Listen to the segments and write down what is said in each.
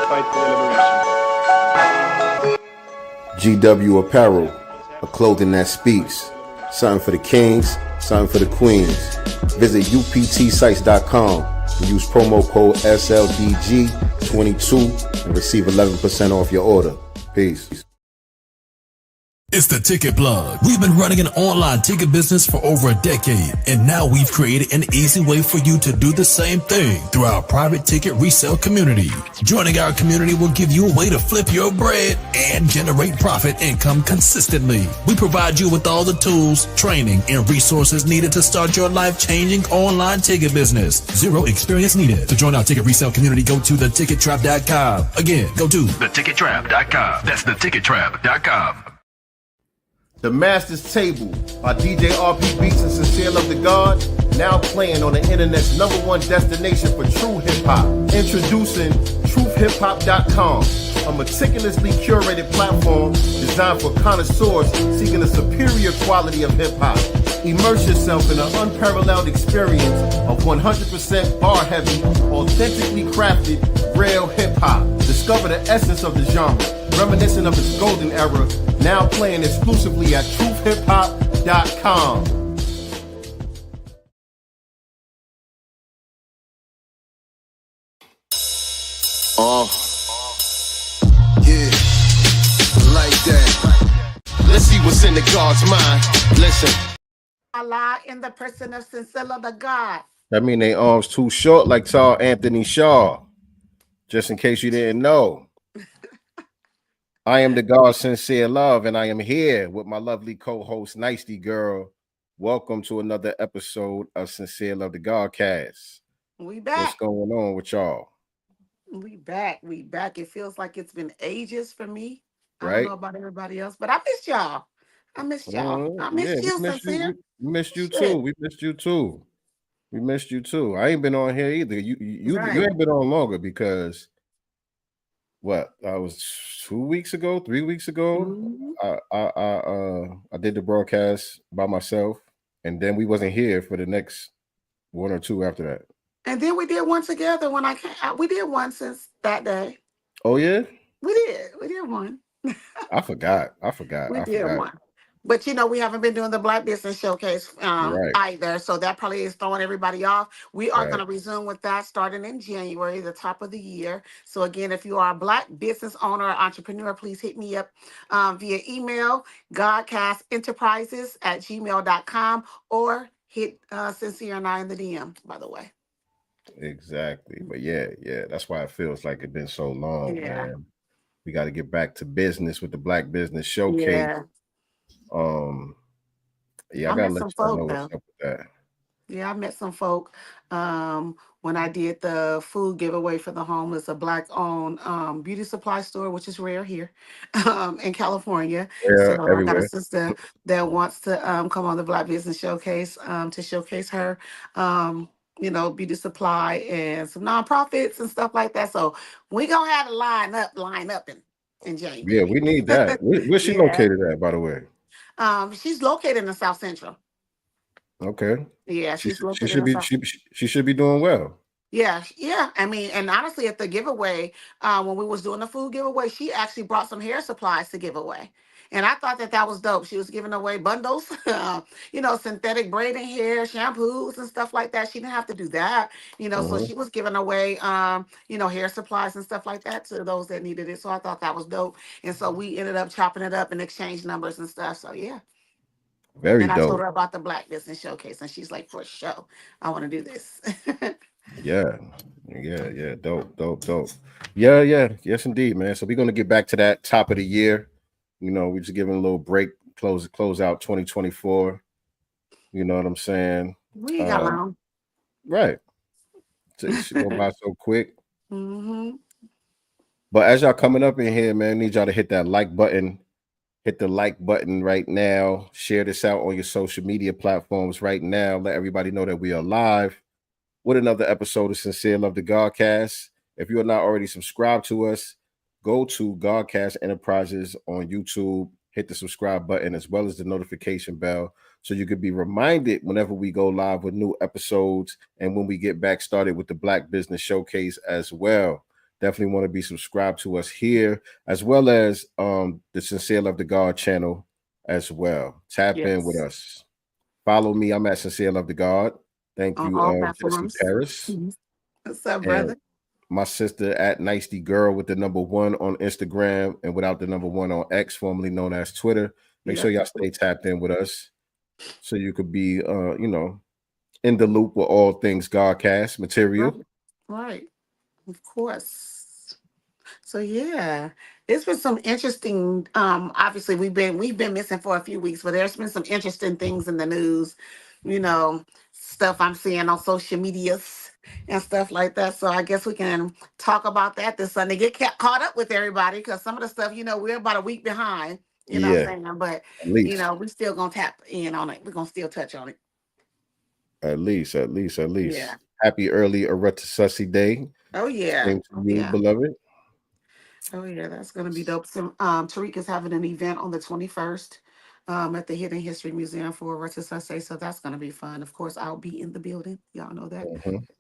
fight for their liberation. GW Apparel, a clothing that speaks. Something for the kings, something for the queens. Visit uptsites.com and use promo code SLDG22 and receive 11% off your order. Peace. It's the Ticket Plug. We've been running an online ticket business for over a decade, and now we've created an easy way for you to do the same thing through our private ticket resale community. Joining our community will give you a way to flip your bread and generate profit income consistently. We provide you with all the tools, training, and resources needed to start your life-changing online ticket business. Zero experience needed. To join our ticket resale community, go to thetickettrap.com. Again, go to thetickettrap.com. That's thetickettrap.com. The Master's Table by DJ RP Beats and Sincere Love to God, now playing on the internet's #1 destination for true hip-hop. Introducing truthhiphop.com, a meticulously curated platform designed for connoisseurs seeking a superior quality of hip-hop. Immerse yourself in an unparalleled experience of 100% bar-heavy, authentically crafted, real hip-hop. Discover the essence of the genre, reminiscent of its golden era, now playing exclusively at truthhiphop.com. Yeah, like that. Let's see what's in the God's mind. Listen. Allah in the person of Sincere Love to God. That mean they arms too short like tall Anthony Shaw. Just in case you didn't know. I am the God Sincere Love, and I am here with my lovely co-host, Nicety Girl. Welcome to another episode of Sincere Love the Godcast. We back. What's going on with y'all? We back. It feels like it's been ages for me. Right? I don't know about everybody else, but I missed y'all. I missed you, Sincere. We missed you too. We missed you too. I ain't been on here either. You ain't been on longer because what? I was 3 weeks ago. Mm-hmm. I did the broadcast by myself, and then we wasn't here for the next one or two after that. And then we did one together when I came. We did one since that day. Oh yeah, we did one. I forgot. We did one. But we haven't been doing the Black Business Showcase either, so that probably is throwing everybody off. We are going to resume with that starting in January, the top of the year. So again, if you are a Black business owner or entrepreneur, please hit me up via email, godcastenterprises@gmail.com, or hit Sincere and I in the DM, by the way. Exactly. But yeah, that's why it feels like it's been so long, man. We got to get back to business with the Black Business Showcase. I gotta let you know what's up with that. Yeah, I met some folk when I did the food giveaway for the homeless, a Black-owned beauty supply store, which is rare here in California. Yeah, so everywhere. I got a sister that wants to come on the Black Business Showcase to showcase her beauty supply and some nonprofits and stuff like that. So we gonna have to line up in January. Yeah, we need that. Where's she located at, by the way? She's located in the South Central. Okay. Yeah, she should be doing well. Yeah. I mean, and honestly, at the giveaway, when we was doing the food giveaway, she actually brought some hair supplies to give away. And I thought that was dope. She was giving away bundles, synthetic braiding hair, shampoos and stuff like that. She didn't have to do that, so she was giving away, hair supplies and stuff like that to those that needed it. So I thought that was dope. And so we ended up chopping it up and exchanged numbers and stuff. So yeah. Very dope. And I told her about the Black Business Showcase, and she's like, for sure, I want to do this. Yeah. Dope. Yeah. Yes, indeed, man. So we're going to get back to that top of the year. We're just giving a little break, close out 2024. You know what I'm saying? We got long. Right. It should go by so quick. Mm-hmm. But as y'all coming up in here, man, I need y'all to hit that like button. Hit the like button right now. Share this out on your social media platforms right now. Let everybody know that we are live with another episode of Sincere Love the Godcast. If you are not already subscribed to us, go to Godcast Enterprises on YouTube, hit the subscribe button as well as the notification bell so you could be reminded whenever we go live with new episodes and when we get back started with the Black Business Showcase as well. definitely want to be subscribed to us here, as well as the Sincere Love the God channel as well. Tap in with Yes. us. Follow me. I'm at Sincere Love the God. Thank On you, all Jesse platforms. Paris. What's up, And brother? my sister at Nicety Girl with the #1 on Instagram and without the #1 on X, formerly known as Twitter. Make sure Yep. y'all stay tapped in with us so you could be, in the loop with all things Godcast Right. material. Right. Of course. So yeah, it's been some interesting. Obviously we've been missing for a few weeks, but there's been some interesting things in the news. You know, stuff I'm seeing on social medias and stuff like that. So I guess we can talk about that this Sunday. Get caught up with everybody because some of the stuff, we're about a week behind. You know what Yeah, I'm saying? But at least, we still gonna tap in on it. We're gonna still touch on it. at least. Yeah. Happy early Eretusasi Day. Oh yeah. Same to Oh you, yeah. beloved. Oh yeah, that's gonna be dope. So, Tariq is having an event on the 21st, at the Hidden History Museum for Retrospect. So that's gonna be fun. Of course, I'll be in the building. Y'all know that.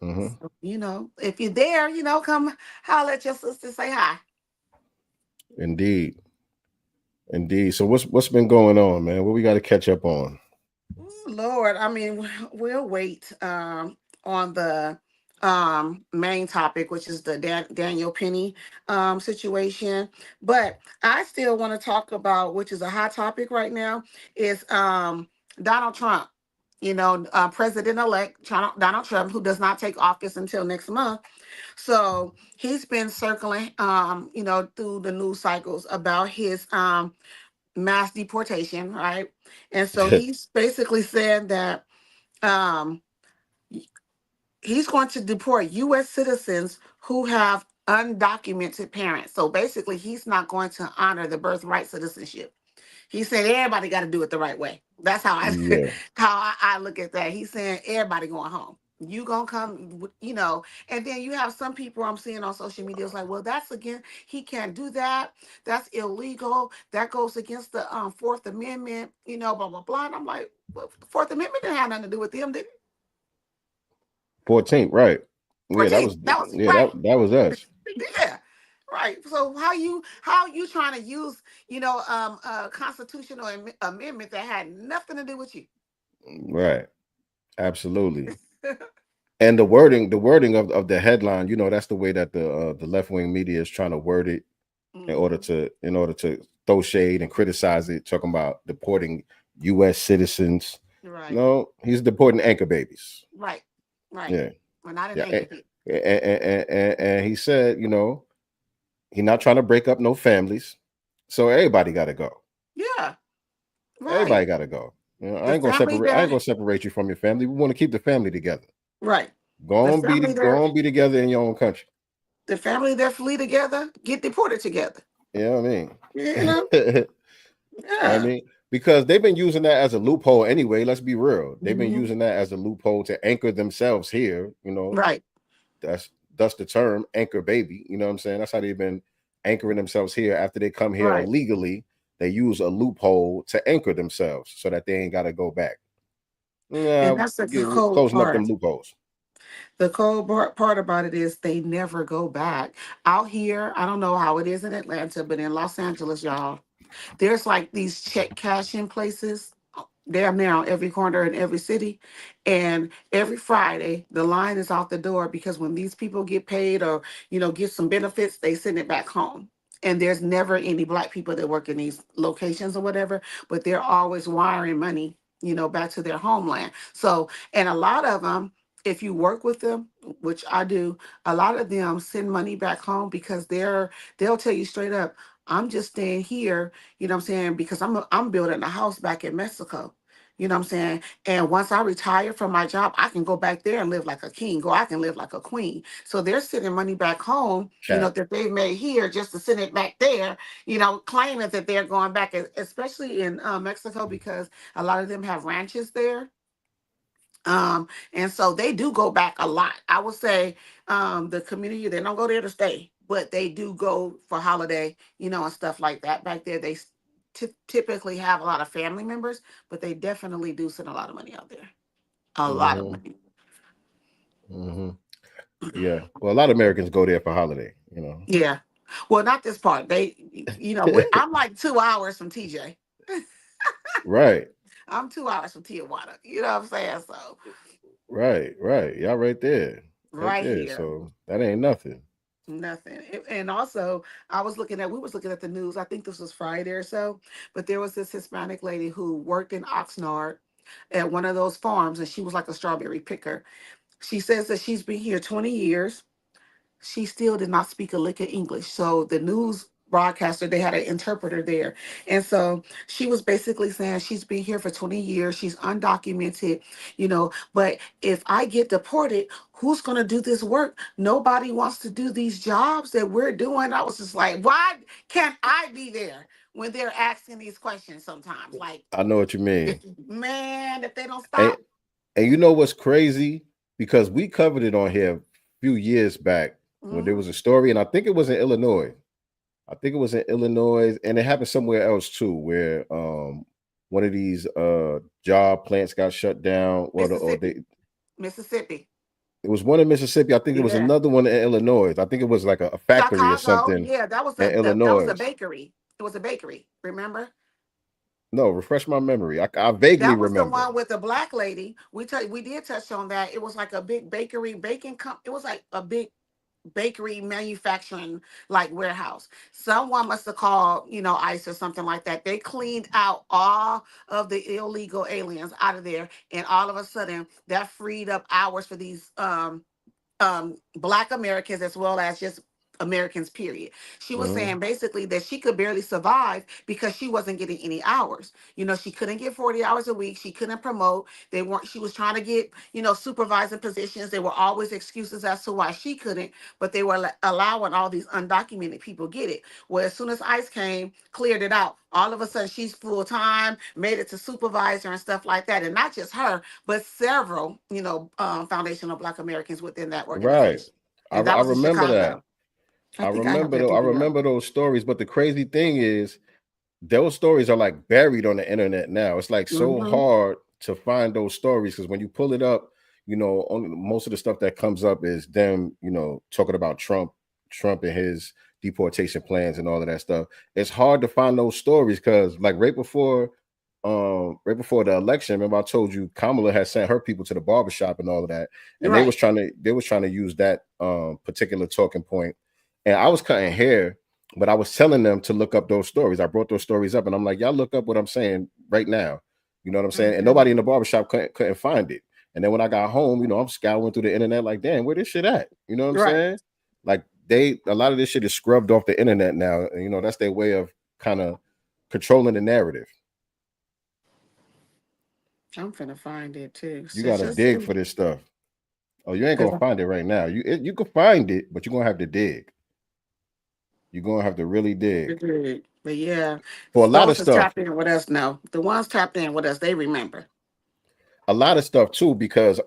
Hmm. So, if you're there, come holler at your sister, say hi. Indeed, indeed. So what's been going on, man? What we got to catch up on? Ooh, Lord, I mean, we'll wait on the main topic, which is the Daniel Penny situation. But I still want to talk about, which is a hot topic right now, is Donald Trump. President-elect Donald Trump, who does not take office until next month. So he's been circling, through the news cycles about his mass deportation, right? And so he's basically said that um, he's going to deport U.S. citizens who have undocumented parents. So basically, he's not going to honor the birthright citizenship. He said everybody got to do it the right way. That's how I Yeah, how I look at that. He's saying everybody going home. You gonna come, and then you have some people I'm seeing on social media is like, well, that's again, he can't do that. That's illegal. That goes against the Fourth Amendment. Blah blah blah. And I'm like, well, the Fourth Amendment didn't have nothing to do with them, did it? 14th, right? Yeah, 14. That was yeah, right. that was us. Yeah. Right. So how you trying to use a constitutional amendment that had nothing to do with you? Right. Absolutely. And the wording of the headline, that's the way that the left wing media is trying to word it Hmm. in order to throw shade and criticize it, talking about deporting U.S. citizens. Right. No, he's deporting anchor babies. Right. Right. Yeah, We're not in yeah, anchor here. and he said, he's not trying to break up no families, so everybody got to go. Yeah. Right. Everybody got to go. I The ain't gonna family separate. I ain't that gonna separate you from your family. We want to keep the family together. right. Go The on, family go that on, be together in your own country. the family that flee together get deported together. You know what I mean? You know? I Yeah. mean, because they've been using that as a loophole anyway. Let's be real. They've been Hmm. using that as a loophole to anchor themselves here. Right. That's the term anchor baby. You know what I'm saying? That's how they've been anchoring themselves here. After they come here Right. illegally, they use a loophole to anchor themselves so that they ain't got to go back. And Yeah, that's the cold closing up part. them loopholes. The cold part about it is they never go back. Out here, I don't know how it is in Atlanta, but in Los Angeles, y'all, there's like these check cashing places damn near on every corner in every city. And every Friday, the line is out the door because when these people get paid or, get some benefits, they send it back home. And there's never any black people that work in these locations or whatever, but they're always wiring money, back to their homeland. So, and a lot of them, if you work with them, which I do, a lot of them send money back home because they'll tell you straight up, I'm just staying here, what I'm saying, because I'm building a house back in Mexico. You know what I'm saying? And once I retire from my job, I can go back there and live like a king, or I can live like a queen. So they're sending money back home, Cap. that they've made here just to send it back there, claiming that they're going back, especially in Mexico, because a lot of them have ranches there. And so they do go back a lot. I would say the community, they don't go there to stay, but they do go for holiday, and stuff like that. Back there, they typically have a lot of family members, but they definitely do send a lot of money out there. A lot of Hmm. money. Hmm. Yeah. Well, a lot of Americans go there for holiday, you know. Yeah. Well, not this part. I'm like 2 hours from TJ. Right. I'm 2 hours from Tijuana. You know what I'm saying? So Right. Right. Y'all right there. Right right there. here. So that ain't nothing. Nothing. And also, we was looking at the news. I think this was Friday or so, but there was this Hispanic lady who worked in Oxnard at one of those farms, and she was like a strawberry picker. She says that she's been here 20 years. She still did not speak a lick of English. So the news broadcaster, they had an interpreter there. And so she was basically saying she's been here for 20 years. She's undocumented, but if I get deported, who's going to do this work? Nobody wants to do these jobs that we're doing. I was just like, why can't I be there when they're asking these questions sometimes? Like, I know what you mean. man, if they don't And stop. and you know what's crazy? Because we covered it on here a few years back when there Mhm. was a story, and I think it was in Illinois. I think it was in Illinois, and it happened somewhere else too, where one of these job plants got shut down, or they Mississippi. Mississippi. it was one in Mississippi. I think it was Yeah. another one in Illinois. I think it was like a factory or Chicago, something yeah, that was in that was a Illinois. bakery. It was a bakery. Remember? No, refresh my memory. I vaguely That was the remember. one with the black lady. We did touch on that. It was like a big bakery It was like a big bakery manufacturing like warehouse. Someone must have called, ICE or something like that. They cleaned out all of the illegal aliens out of there, and all of a sudden that freed up hours for these black Americans as well as just Americans, period. She was Mhm. saying basically that she could barely survive because she wasn't getting any hours. She couldn't get 40 hours a week. She couldn't promote. She was trying to get, supervising positions. There were always excuses as to why she couldn't, but they were allowing all these undocumented people get it. Well, as soon as ICE came, cleared it out, all of a sudden she's full time, made it to supervisor and stuff like that. And not just her, but several, foundational Black Americans within that Right. organization. I And that I was in remember that. Chicago. I think I have that I video. remember those stories, but the crazy thing is those stories are like buried on the internet now. It's like so Mm-hmm. hard to find those stories because when you pull it up, only most of the stuff that comes up is them, talking about Trump and his deportation plans and all of that stuff. It's hard to find those stories because like right before the election, remember I told you Kamala had sent her people to the barbershop and all of that, You're and right. they was trying to use that particular talking point. And I was cutting hair, but I was telling them to look up those stories. I brought those stories up, and I'm like, y'all look up what I'm saying right now. You know what I'm saying? And Mm-hmm. nobody in the barbershop couldn't find it. And then when I got home, I'm scouring through the internet like, damn, where this shit at? You know what I'm Right. saying? Like a lot of this shit is scrubbed off the internet now. And, that's their way of kind of controlling the narrative. I'm finna find it too. You So got to just dig for this stuff. Oh, you ain't gonna find it right now. You can find it, but you're gonna have to dig. You're gonna have to really dig but yeah, for a lot of those that stuff. tapped in with us know. The ones tapped in with us, they remember. A lot of stuff too, because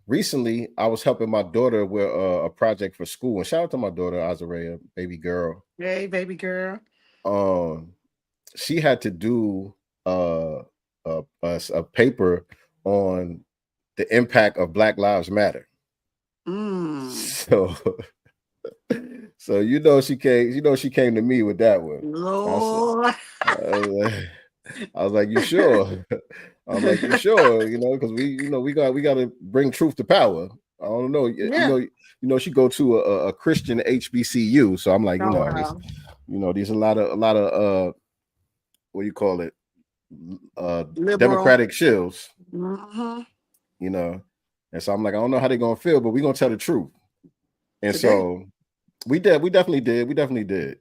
recently I was helping my daughter with a project for school, and shout out to my daughter Azarea, baby girl. Hey, baby girl. Um, she had to do a paper on the impact of Black Lives Matter. Mm. So she came to me with that one. I said, Lord. I was like, you sure? I'm like, you sure? Because we got to bring truth to power. I don't know. Yeah. She go to a Christian HBCU, so I'm like, Oh wow. there's a lot of what do you call it? Liberal. Democratic shills, Mm-hmm. you know. And so I'm like, I don't know how they're gonna feel, but we're gonna tell the truth. And Today. so we definitely did.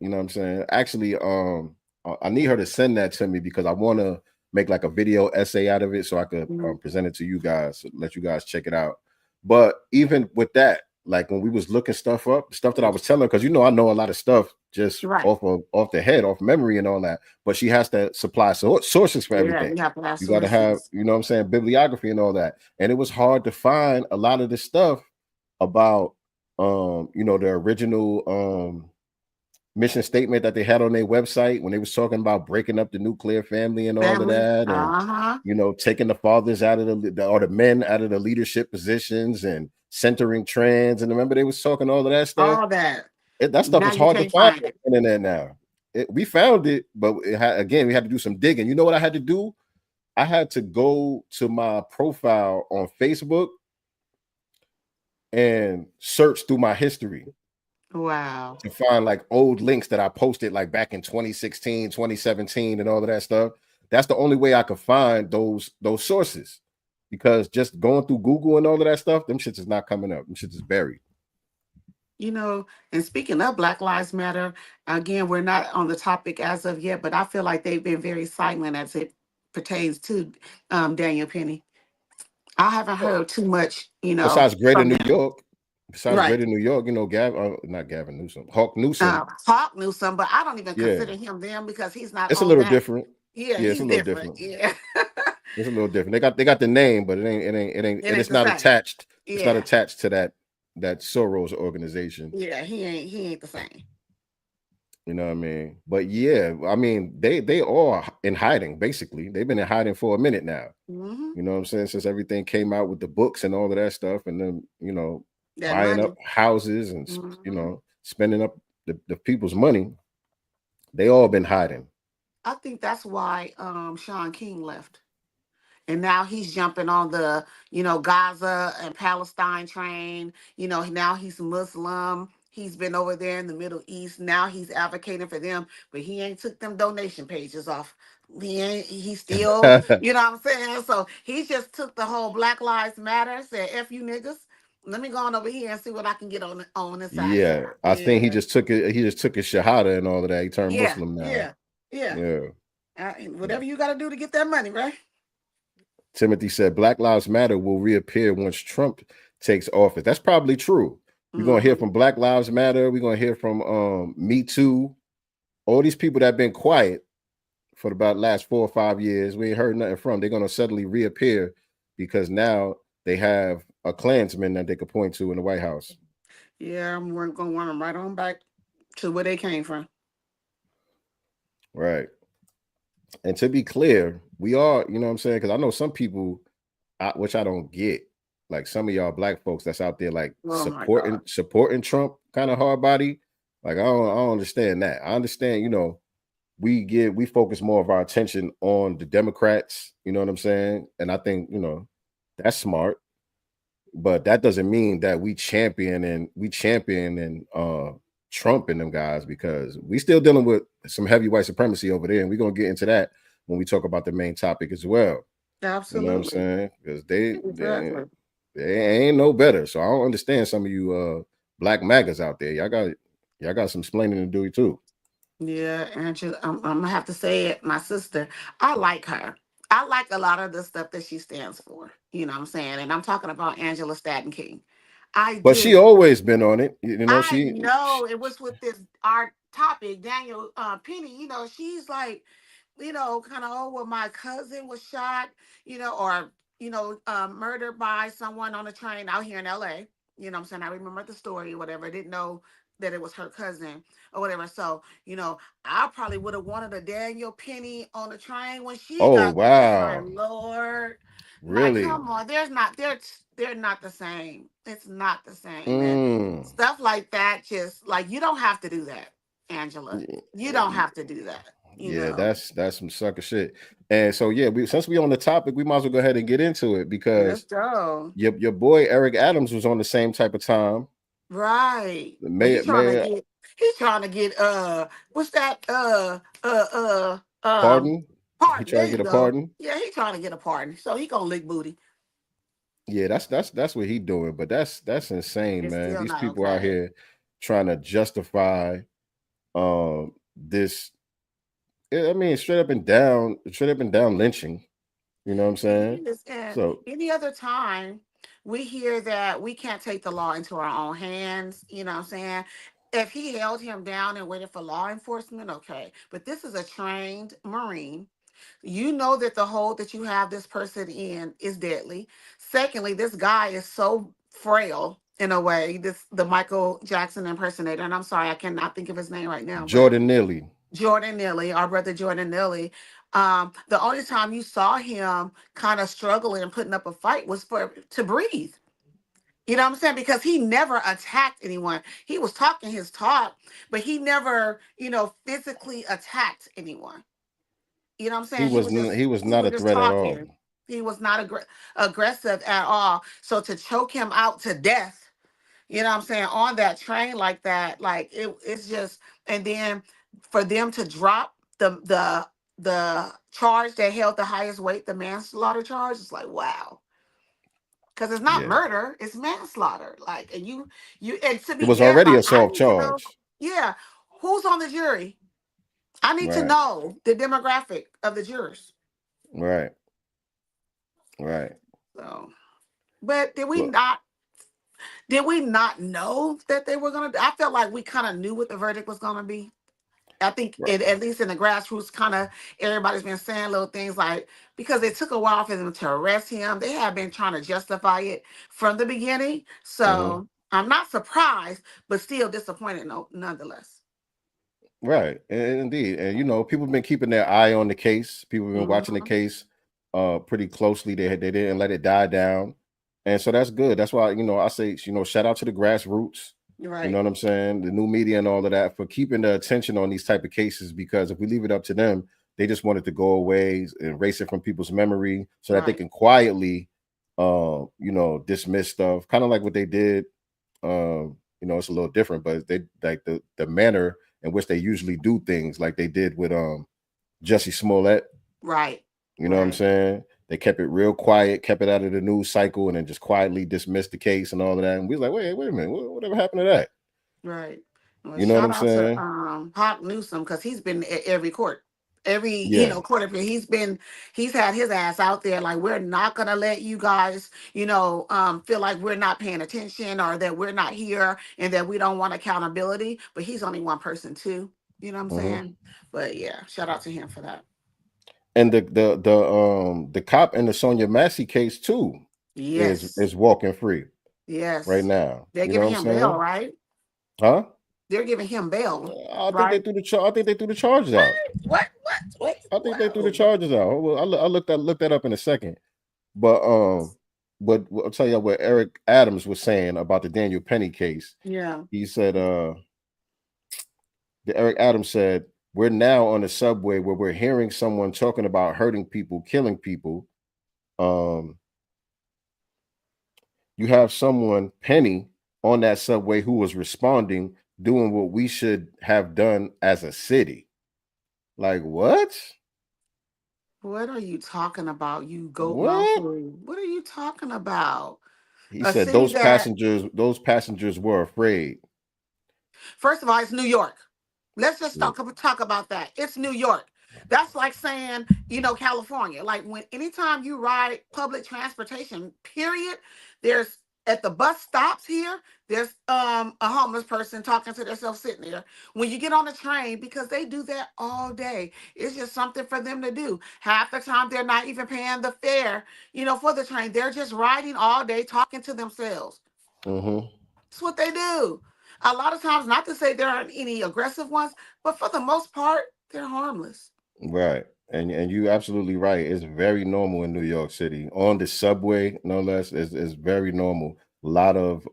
You know what I'm saying? Actually, I need her to send that to me because I want to make like a video essay out of it so I could Mm. present it to you guys, let you guys check it out. But even with that, like when we was looking stuff up, stuff that I was telling her, because I know a lot of stuff just Right. off the head, off memory and all that. But she has to supply sources for Yeah, everything. you have to have You got to have, sources. what I'm saying, bibliography and all that. And it was hard to find a lot of this stuff about the original mission statement that they had on their website when they was talking about breaking up the nuclear family and all of Family. that, and Uh-huh. taking the fathers out of the men out of the leadership positions and centering trends, and remember they was talking all of that stuff. All that. That stuff Now is you hard to can't find find on it. the internet now. We found it, but again, we had to do some digging. You know what I had to do? I had to go to my profile on Facebook and search through my history Wow. to find like old links that I posted like back in 2016, 2017, and all of that stuff. That's the only way I could find those sources, because just going through Google and all of that stuff, them shits is not coming up. Them shits is buried. You know, and speaking of Black Lives Matter, again, we're not on the topic as of yet, but I feel like they've been very silent as it pertains to Daniel Penny. I haven't heard too much, Besides Greater from New them. York, Right. Greater New York, not Gavin Newsom, Hawk Newsom. Hawk knew some, but I don't even Yeah, consider him them because he's not it's a on little that. different. Yeah, Yeah, it's a he's little different. different. Yeah. It's a little different. They got the name, but It and ain't it's the not same. attached. It's not Yeah. attached to that Soros organization. Yeah, he ain't the same. You know what I mean? But yeah, I mean, they are in hiding, basically. They've been in hiding for a minute now. Mm-hmm. You know what I'm saying? Since everything came out with the books and all of that stuff, and then, That buying up money. houses and, Mm-hmm. spending up the people's money, they all been hiding. I think that's why Sean King left. And now he's jumping on the, Gaza and Palestine train. Now he's Muslim. He's been over there in the Middle East. Now he's advocating for them, but he ain't took them donation pages off. He still, you know what I'm saying? So he just took the whole Black Lives Matter, said, F you niggas. Let me go on over here and see what I can get on this side of Yeah, town. I think he Yeah. just took it. He just took his shahada and all of that. He turned Yeah. Muslim now. Yeah. Yeah. Yeah. Whatever you got to do to get that money, right? Timothy said Black Lives Matter will reappear once Trump takes office. That's probably true. We're gonna hear Mm-hmm. from Black Lives Matter. We're gonna hear from Me Too. All these people that have been quiet for about last 4 or 5 years, we ain't heard nothing from. They're gonna suddenly reappear because now they have a Klansman that they could point to in the White House. Yeah, I'm going to want them right on back to where they came from. Right. And to be clear, we are, you know what I'm saying? Because I know some people, which I don't get, like some of y'all black folks that's out there like Oh my God. supporting Trump kind of hard body. Like I don't understand that. I understand, we focus more of our attention on the Democrats, you know what I'm saying? And I think, that's smart. But that doesn't mean that we champion and Trump and them guys, because we still dealing with some heavy white supremacy over there, and we're gonna get into that when we talk about the main topic as well. You know what I'm Absolutely. saying? Because they Exactly. ain't no better. So I don't understand some of you black MAGAs out there. Y'all got some explaining to do too. Yeah, Angela, I'm gonna have to say it. My sister, I like her. I like a lot of the stuff that she stands for. You know what I'm saying? And I'm talking about Angela Staton King. I But she do. always been on it. I know it was with this our topic, Daniel Penny. She's like, kind of, oh, well, my cousin was shot, or, murdered by someone on a train out here in LA. You know what I'm saying? I remember the story or whatever. I didn't know that it was her cousin or whatever. So, I probably would have wanted a Daniel Penny on the train when she Oh got killed. My wow. Lord. Like, Really? come on. They're not the same. It's not the same. And Mm. stuff like that, just like, you don't have to do that, Angela. You don't have to do that, Yeah, that's some sucker shit. And so yeah, since we on the topic, we might as well go ahead and get into it, Let's because go. your boy Eric Adams was on the same type of time. Right. But May may he's trying to get what's that pardon? He pardon. tried There to you get a go. pardon. Yeah, he's trying to get a pardon. So he gonna lick booty. Yeah, that's what he doing. But that's insane, It's man. still These not people out okay. here trying to justify this. I mean, straight up and down lynching. You know what I'm It saying? is. And So any other time we hear that we can't take the law into our own hands, you know what I'm saying? If he held him down and waited for law enforcement, okay. But this is a trained Marine. You know that the hole that you have this person in is deadly. Secondly, this guy is so frail in a way, the Michael Jackson impersonator, and I'm sorry, I cannot think of his name right now, but Jordan Neely. Jordan Neely, our brother Jordan Neely. The only time you saw him kind of struggling and putting up a fight was to breathe. You know what I'm saying? Because he never attacked anyone. He was talking his talk, but he never, physically attacked anyone. You know what I'm saying? He was He not was a just threat at all. talking. He was not aggressive at all. So to choke him out to death, you know what I'm saying, on that train like that, like it's just, and then for them to drop the charge that held the highest weight, the manslaughter charge, it's like, wow. Because it's not Yeah. murder, it's manslaughter. Like, and and to It be was fair, already like a I soft need to know, charge. yeah, who's on the jury? I need to Right. know the demographic of the jurors. Right. Right. So, but Well, did we not know that they were gonna? I felt like we kind of knew what the verdict was gonna be. I think right. it, at least in the grassroots, kind of everybody's been saying little things like, because it took a while for them to arrest him. They have been trying to justify it from the beginning. Mm-hmm. So I'm not surprised, but still disappointed, no, nonetheless. Right, and indeed, and people have been keeping their eye on the case. People have been watching the Hmm. case pretty closely. They didn't let it die down, and so that's good. That's why I say shout out to the grassroots. You know Right, what I'm saying? The new media and all of that for keeping the attention on these type of cases. Because if we leave it up to them, they just want it to go away, erase it from people's memory, so that they right, can quietly, dismiss stuff. Kind of like what they did. It's a little different, but they like the manner in which they usually do things, like they did with Jussie Smollett. right, You know what I'm right, saying? They kept it real quiet, kept it out of the news cycle, and then just quietly dismissed the case and all of that. And we was like, wait a minute, whatever happened to that? right. Well, You know what shout I'm out to saying? Hawk Newsome, because he's been at every court. Every, Yeah. court appeal, he's had his ass out there like, we're not gonna let you guys, feel like we're not paying attention, or that we're not here, and that we don't want accountability. But he's only one person too. You know what I'm Hmm. saying? But yeah, shout out to him for that. And the cop in the Sonia Massey case too Yes, is walking free right yes. now. They're You know what giving I'm him bail, saying? right? Huh? They're giving him bail, I think they right? threw I think they threw the charges What? out. What? I think they threw the Whoa. charges out. Well, I looked that up in a second. But I'll tell you what Eric Adams was saying about the Daniel Penny case. Yeah. He said, the Eric Adams said, we're now on the subway where we're hearing someone talking about hurting people, killing people. Um, you have someone, Penny, on that subway who was responding, doing what we should have done as a city. Like what? What are you talking about, you goat mouth What? fool? What are you talking about? He A said city that, those passengers were afraid. first of all, it's New York. Let's just talk about that. It's New York. That's like saying, California. Like, when anytime you ride public transportation, period, there's, at the bus stops here, there's a homeless person talking to themselves sitting there. When you get on the train, because they do that all day, it's just something for them to do. Half the time they're not even paying the fare, for the train. They're just riding all day talking to themselves. Mm-hmm. That's what they do. A lot of times, not to say there aren't any aggressive ones, but for the most part, they're harmless. Right. And you're absolutely right. It's very normal in New York City. On the subway, no less, is very normal. A lot of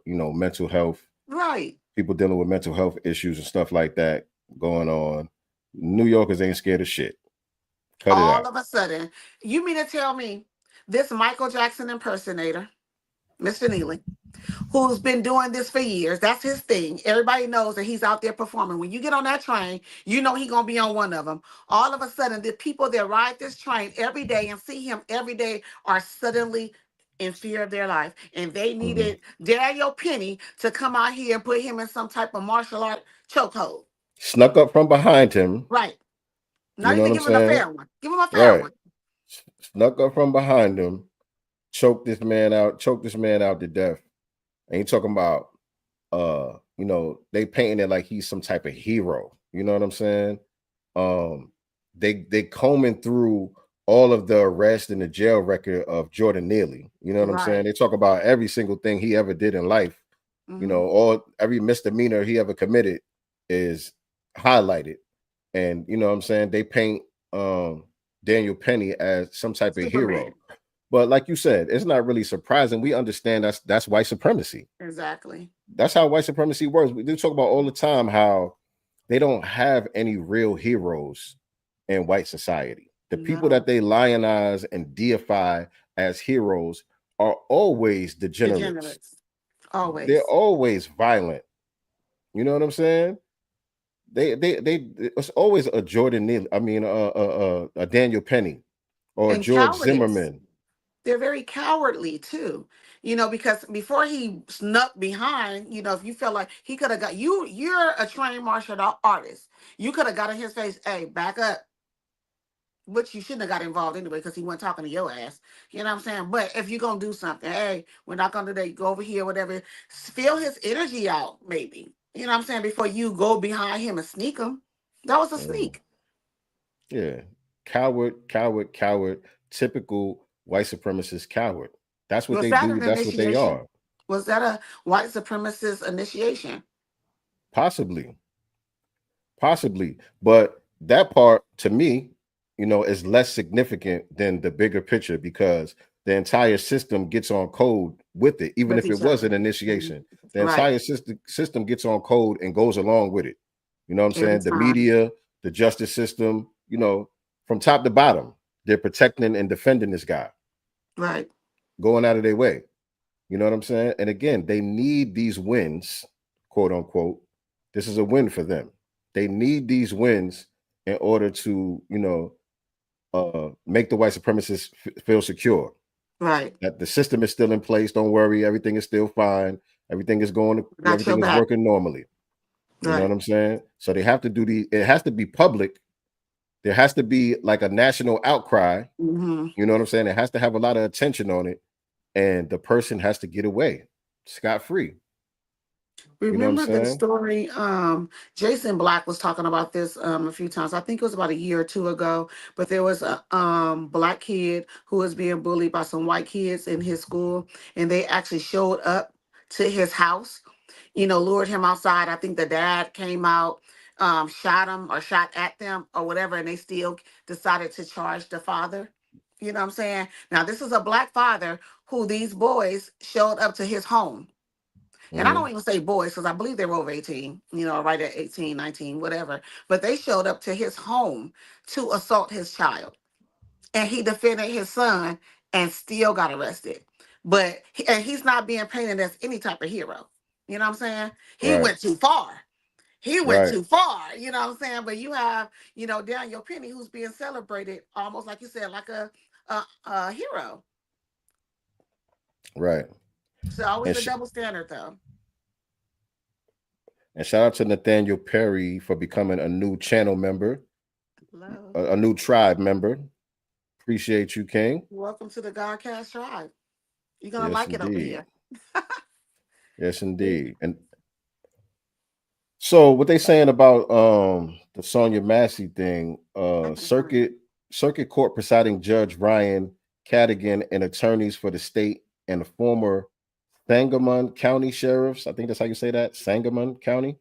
mental health, Right. people dealing with mental health issues and stuff like that going on. New Yorkers ain't scared of shit. Cut it All out. of a sudden, you mean to tell me this Michael Jackson impersonator, Mr. Neely, who's been doing this for years. That's his thing. Everybody knows that he's out there performing. When you get on that train, you know he's gonna be on one of them. All of a sudden, the people that ride this train every day and see him every day are suddenly in fear of their life. And they Mm-hmm. needed Daniel Penny to come out here and put him in some type of martial art chokehold. Snuck up from behind him. Right. You Not know what even I'm give him a saying? fair one. Give him a fair Right. one. Snuck up from behind him, choked this man out to death. And he talking about they painting it like he's some type of hero. You know what I'm saying? They combing through all of the arrest and the jail record of Jordan Neely. You know what I'm saying? Right. They talk about every single thing he ever did in life. Hmm. Every misdemeanor he ever committed is highlighted. And you know what I'm saying? They paint Daniel Penny as some type of Superman. hero. But like you said, it's not really surprising. We understand that's white supremacy. Exactly. That's how white supremacy works. We do talk about all the time how they don't have any real heroes in white society. The people No. that they lionize and deify as heroes are always degenerates. Degenerates. They're Always. always violent. You know what I'm saying? They it's always a Jordan Neal, I mean a Daniel Penny or And George cowardice. Zimmerman. They're very cowardly too, because before he snuck behind, if you felt like he could have got you, you're a trained martial artist. You could have got in his face, hey, back up, which you shouldn't have got involved anyway because he wasn't talking to your ass. You know what I'm saying? But if you're going to do something, hey, we're not going to do that, go over here, whatever, feel his energy out, maybe. You know what I'm saying? Before you go behind him and sneak him. That was a sneak. Yeah. Coward, typical white supremacist coward. That's what Was they that do. an That's what they initiation? are. Was that a white supremacist initiation? Possibly. But that part to me, is less significant than the bigger picture because the entire system gets on code with it, even With if it each was other. an initiation. The Right. entire system gets on code and goes along with it. You know what I'm Every saying? The time. media, the justice system, from top to bottom, they're protecting and defending this guy, Right. going out of their way. You know what I'm saying? And again, they need these wins, quote unquote. This is a win for them. They need these wins in order to, make the white supremacists feel secure. Right. That the system is still in place. Don't worry, everything is still fine. Everything is Got your everything is back. working normally. You know Right. what I'm saying? So they have to it has to be public. There has to be like a national outcry. Mm-hmm. You know what I'm saying? It has to have a lot of attention on it. And the person has to get away scot-free. You know what I'm Remember the saying? story? Jason Black was talking about this a few times. I think it was about a year or two ago. But there was a black kid who was being bullied by some white kids in his school, and they actually showed up to his house. Lured him outside. I think the dad came out, shot him or shot at them or whatever, and they still decided to charge the father. You know what I'm saying? Now this is a black father who these boys showed up to his home. And I Mm-hmm. don't even say boys because I believe they were over 18, right at 18, 19, whatever. But they showed up to his home to assault his child. And he defended his son and still got arrested. And he's not being painted as any type of hero. You know what I'm saying? He Right. went too far. He went Right. too far. You know what I'm saying? But you have, Daniel Penny who's being celebrated almost like you said, like a hero. Right. So always And a double standard though. and shout out to Nathaniel Perry for becoming a new channel member, Hello. a new tribe member. Appreciate you, King. Welcome to the Godcast tribe. You're gonna Yes, like it over indeed. here. Yes, indeed. And so what they saying about the Sonia Massey thing, circuit court presiding judge Ryan Cadigan and attorneys for the state and the former Sangamon County sheriffs, I think that's how you say that, Sangamon County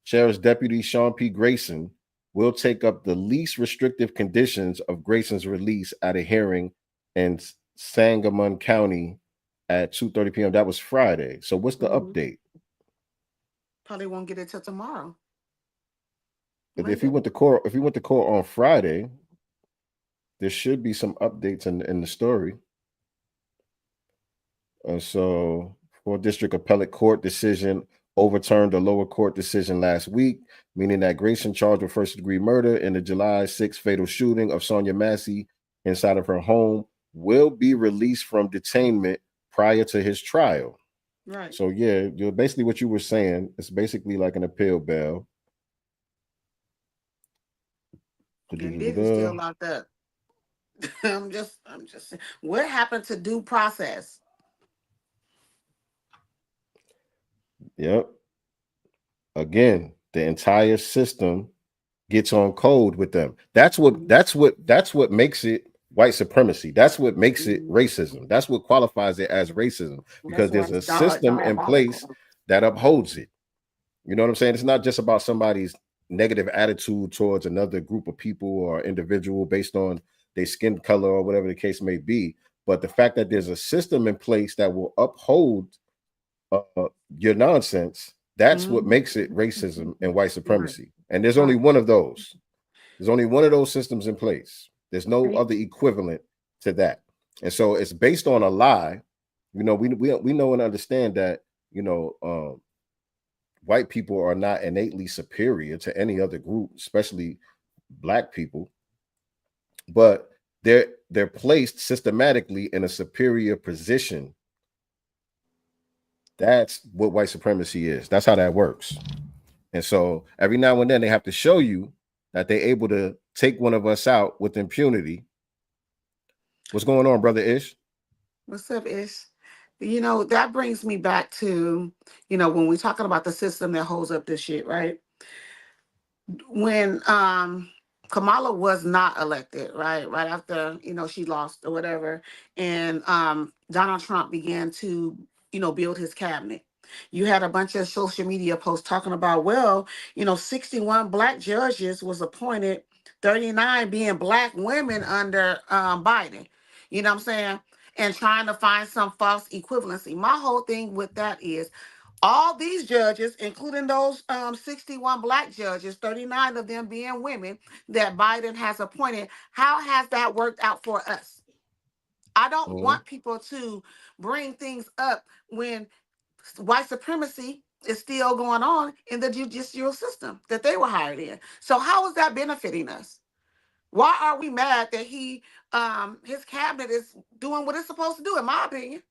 Sheriff's Deputy Sean P. Grayson will take up the least restrictive conditions of Grayson's release at a hearing in Sangamon County at 2:30 p.m. That was Friday. So what's the Mhm. update? Probably won't get it till tomorrow. If he Monday. went to court, on Friday, there should be some updates in the story. So, 4th District Appellate Court decision overturned a lower court decision last week, meaning that Grayson, charged with first-degree murder in the July 6th fatal shooting of Sonia Massey inside of her home, will be released from detainment prior to his trial. Right. So, yeah, basically what you were saying. It's basically like an appeal bail. And Diddy's still locked up. I'm just saying. What happened to due process? Yep. Again, the entire system gets on code with them. That's what makes it white supremacy. That's what makes it racism. That's what qualifies it as racism, because That's why there's a it's system in place diabolical. that upholds it. You know what I'm saying? It's not just about somebody's negative attitude towards another group of people or individual based on their skin color or whatever the case may be, But the fact that there's a system in place that will uphold your nonsense, that's what makes it racism and white supremacy. And there's only one of those. There's only one of those systems in place. There's no other equivalent to that. And so it's based on a lie. You know, we know and understand that, you know, white people are not innately superior to any other group, especially Black people, but they're placed systematically in a superior position. That's what white supremacy is. That's how that works. And so every now and then they have to show you that they're able to take one of us out with impunity. What's going on, brother Ish? What's up, Ish? You know, that brings me back to, you know, when we're talking about the system that holds up this shit, right? When Kamala was not elected, right after, you know, she lost or whatever, and Donald Trump began to, you know, build his cabinet, you had a bunch of social media posts talking about, well, you know, 61 Black judges was appointed, 39 being Black women under Biden. You know what I'm saying? And trying to find some false equivalency. My whole thing with that is all these judges, including those 61 Black judges, 39 of them being women that Biden has appointed, how has that worked out for us? I don't want people to bring things up when white supremacy is still going on in the judicial system that they were hired in. So how is that benefiting us? Why are we mad that his cabinet is doing what it's supposed to do, in my opinion?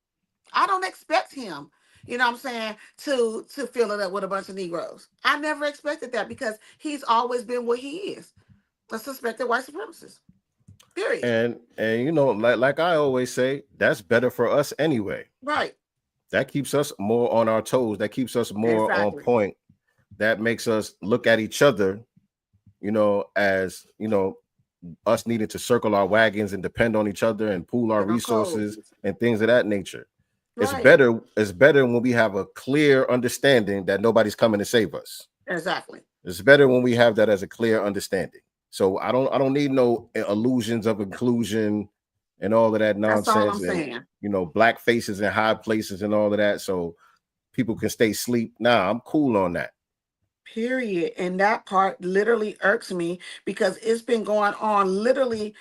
I don't expect him, you know what I'm saying, to fill it up with a bunch of Negroes. I never expected that because he's always been what he is, a suspected white supremacist. Period. And you know, like I always say, that's better for us anyway. Right. That keeps us more on our toes. That keeps us more on point. That makes us look at each other, you know, as, you know, us needing to circle our wagons and depend on each other and pool our resources and things of that nature. Right. It's better when we have a clear understanding that nobody's coming to save us. Exactly. It's better when we have that as a clear understanding. So I don't need no illusions of inclusion and all of that nonsense. That's all I'm saying. You know, Black faces in high places and all of that, so people can stay asleep. Nah, I'm cool on that. Period. And that part literally irks me because it's been going on literally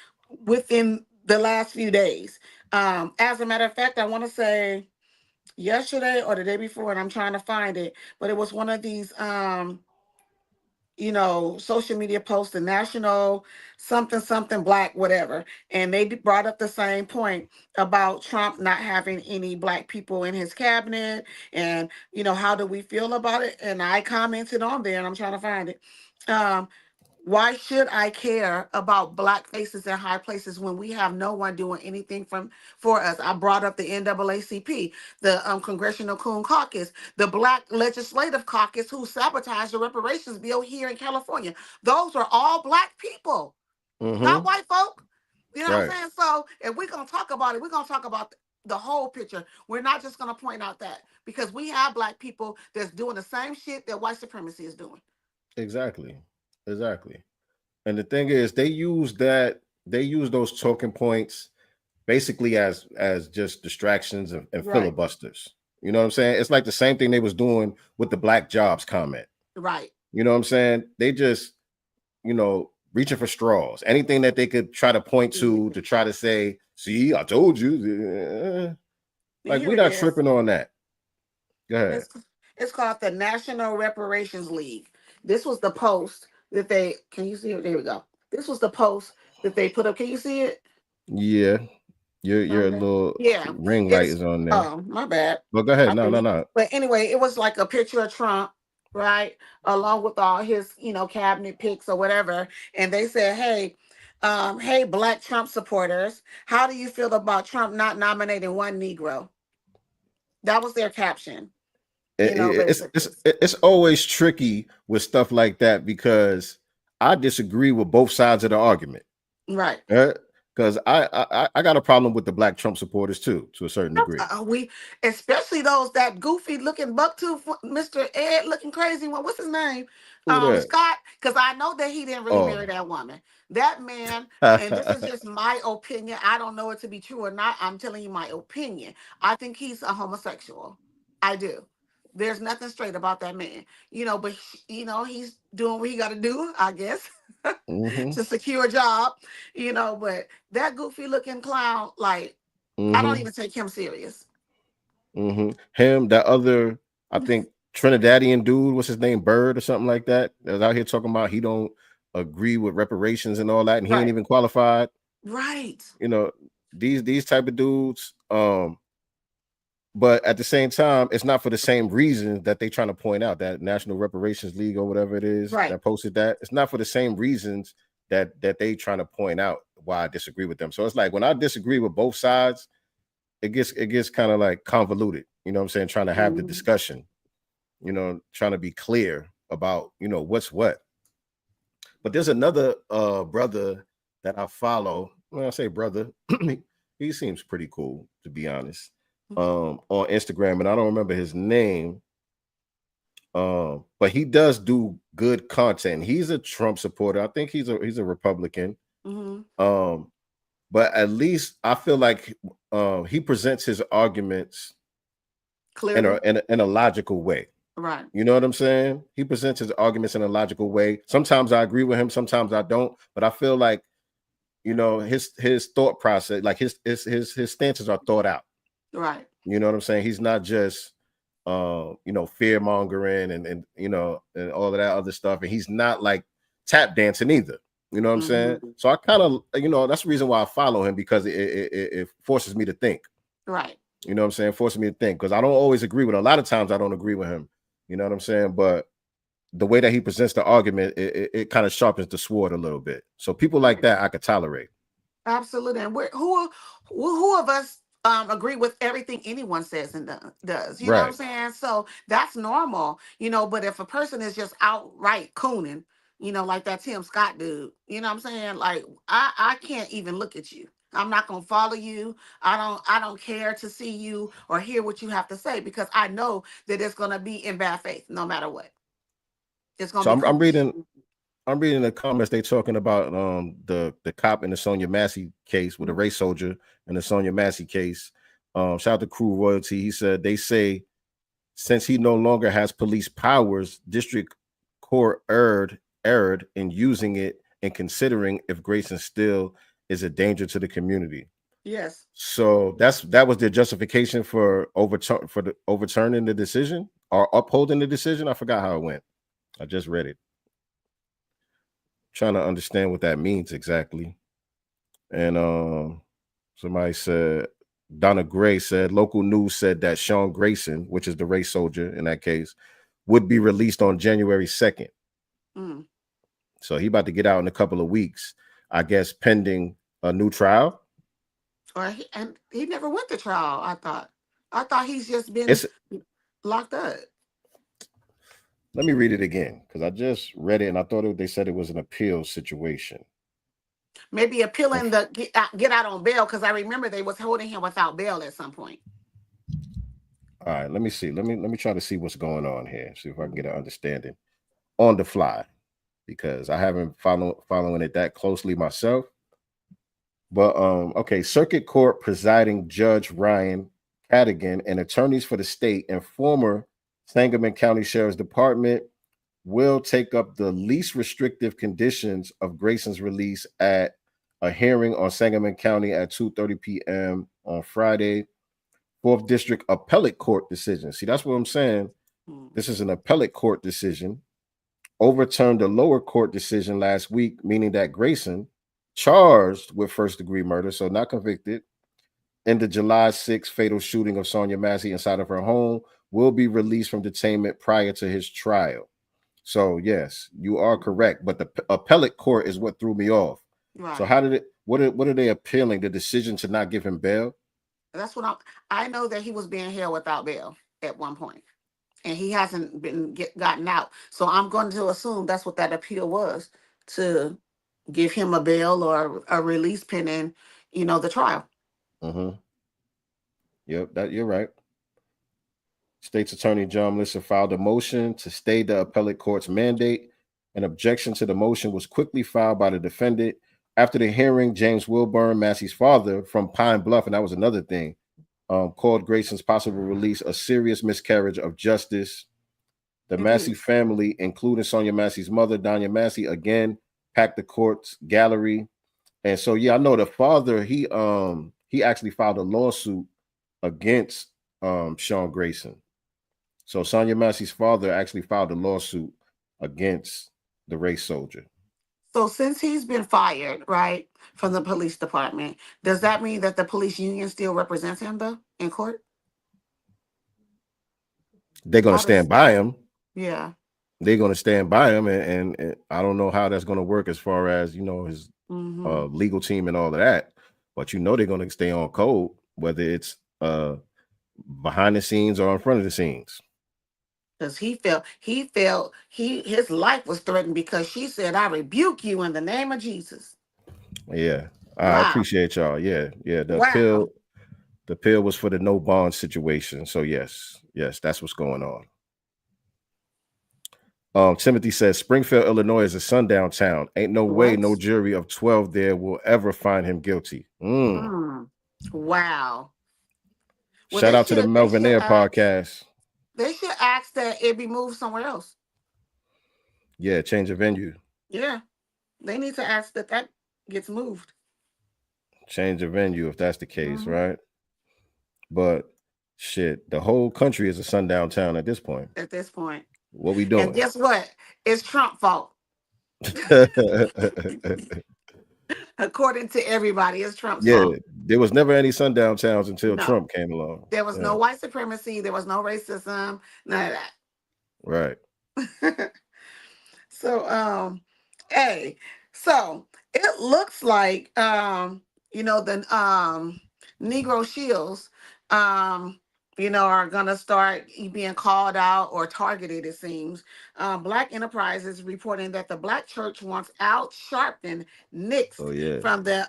within the last few days. As a matter of fact, I want to say yesterday or the day before, and I'm trying to find it, but it was one of these you know, social media posts, the national something Black, whatever. And they brought up the same point about Trump not having any Black people in his cabinet. And, you know, how do we feel about it? And I commented on there, and I'm trying to find it. Why should I care about Black faces in high places when we have no one doing anything for us? I brought up the NAACP, the Congressional Coon Caucus, the Black Legislative Caucus who sabotaged the reparations bill here in California. Those are all Black people, not white folk. You know what I'm saying? So if we're going to talk about it, we're going to talk about the whole picture. We're not just going to point out that, because we have Black people that's doing the same shit that white supremacy is doing. Exactly. And the thing is, they use those talking points basically as just distractions and filibusters. You know what I'm saying? It's like the same thing they was doing with the Black jobs comment. Right. You know what I'm saying? They just, you know, reaching for straws. Anything that they could try to point to try to say, see, I told you. Like, we're not tripping on that. Go ahead. It's called the National Reparations League. This was the post that they, can you see it? There we go. This was the post that they put up. Can you see it? Yeah. Your little ring light is on there. Oh, my bad. But go ahead. No. But anyway, it was like a picture of Trump, right? Along with all his, you know, cabinet picks or whatever. And they said, hey, Black Trump supporters, how do you feel about Trump not nominating one Negro? That was their caption. It's always tricky with stuff like that because I disagree with both sides of the argument. Right. because I got a problem with the black Trump supporters too, to a certain degree. We, especially those that goofy looking bucktooth Mr. Ed looking crazy one. What's his name? Who that? Scott. Because I know that he didn't really marry Oh, that woman. That man, and this is just my opinion. I don't know it to be true or not. I'm telling you my opinion. I think he's a homosexual. I do. There's nothing straight about that man, but he's doing what he got to do, I guess, mm-hmm, to secure a job, But that goofy looking clown, like, I don't mm-hmm, even take him serious. mm-hmm. Him, that other, I think Trinidadian dude, what's his name, Bird or something like that, that's out here talking about he don't agree with reparations and all that, and he ain't Right. even qualified. Right. You know, these type of dudes. But at the same time, it's not for the same reasons that they trying to point out, that National Reparations League or whatever it is Right. that posted that. It's not for the same reasons that they trying to point out why I disagree with them. So it's like when I disagree with both sides, it gets kind of like convoluted. You know what I'm saying? Trying to have the discussion, trying to be clear about, what's what. But there's another brother that I follow. When I say brother, he seems pretty cool, to be honest. On Instagram, and I don't remember his name. But he does do good content. He's a Trump supporter. I think he's a Republican. Mm-hmm. But at least I feel like he presents his arguments Clearly. in a logical way. Right. You know what I'm saying? He presents his arguments in a logical way. Sometimes I agree with him, sometimes I don't. But I feel like, his thought process, like his stances are thought out. Right. You know what I'm saying? He's not just fear mongering and and all of that other stuff. And he's not like tap dancing either. You know what I'm saying? So I kind of, that's the reason why I follow him, because it forces me to think. Right. You know what I'm saying? Forces me to think, because I don't always agree with him. A lot of times I don't agree with him. You know what I'm saying? But the way that he presents the argument, it kind of sharpens the sword a little bit. So people like that I could tolerate. Absolutely. And who of us agree with everything anyone says and does? You know what I'm Right. saying? So that's normal, but if a person is just outright cooning, like that Tim Scott dude, you know what I'm saying? Like I can't even look at you. I'm not gonna follow you. I don't care to see you or hear what you have to say, because I know that it's gonna be in bad faith no matter what. It's gonna So be I'm foolish. reading the comments. They talking about the cop in the Sonia Massey case with the race soldier in the Sonia Massey case. Shout out to Crew Royalty. He said they say since he no longer has police powers, district court erred in using it and considering if Grayson still is a danger to the community. Yes. So that was their justification for overturning the decision or upholding the decision. I forgot how it went. I just read it. Trying to understand what that means exactly. And somebody said, Donna Gray said, local news said that Sean Grayson, which is the race soldier in that case, would be released on January 2nd. So he about to get out in a couple of weeks, I guess, pending a new trial. And he never went to trial, I thought. I thought he's just been locked up. Let me read it again, because I just read it and I thought they said it was an appeal situation. Maybe appealing the get out on bail, because I remember they was holding him without bail at some point. All right, let me see. Let me try to see what's going on here. See if I can get an understanding on the fly, because I haven't following it that closely myself. But okay, Circuit Court presiding Judge Ryan Cadigan and attorneys for the state and former Sangamon County Sheriff's Department will take up the least restrictive conditions of Grayson's release at a hearing on Sangamon County at 2:30 p.m. on Friday. 4th District Appellate Court decision. See, that's what I'm saying. This is an appellate court decision. Overturned a lower court decision last week, meaning that Grayson, charged with first-degree murder, so not convicted, in the July 6th fatal shooting of Sonia Massey inside of her home, will be released from detainment prior to his trial. So, yes, you are correct. But the appellate court is what threw me off. Right. So how did it, what are they appealing? The decision to not give him bail? That's what I know, that he was being held without bail at one point, and he hasn't been gotten out. So I'm going to assume that's what that appeal was, to give him a bail or a release pending, the trial. Mm-hmm. Yep, that you're right. State's Attorney John Melissa filed a motion to stay the appellate court's mandate. An objection to the motion was quickly filed by the defendant. After the hearing, James Wilburn, Massey's father from Pine Bluff, and that was another thing, called Grayson's possible release a serious miscarriage of justice. The Massey family, including Sonia Massey's mother, Danya Massey, again packed the court's gallery. And so, yeah, I know the father, he actually filed a lawsuit against Sean Grayson. So Sonia Massey's father actually filed a lawsuit against the race soldier. So since he's been fired, right, from the police department, does that mean that the police union still represents him, though, in court? They're going to stand by him. Yeah. They're going to stand by him. And I don't know how that's going to work as far as, his legal team and all of that. But, they're going to stay on code, whether it's behind the scenes or in front of the scenes. Because his life was threatened because she said, "I rebuke you in the name of Jesus." Yeah. Wow. I appreciate y'all. Yeah. The appeal was for the no bond situation. So yes, that's what's going on. Timothy says Springfield, Illinois is a sundown town. Ain't no way no jury of 12 there will ever find him guilty. Wow. Well, shout out to the Melvin Air podcast. They should ask that it be moved somewhere else. Yeah, change of venue. Yeah. They need to ask that gets moved. Change of venue if that's the case, right? But shit, the whole country is a sundown town at this point. What we doing? And guess what? It's Trump's fault. According to everybody, it's Trump's fault. There was never any sundown towns until Trump came along. There was no white supremacy. There was no racism. None of that. Right. So, so it looks like, the Negro Shields, are going to start being called out or targeted, it seems. Black Enterprise is reporting that the Black Church wants Al Sharpton nixed from the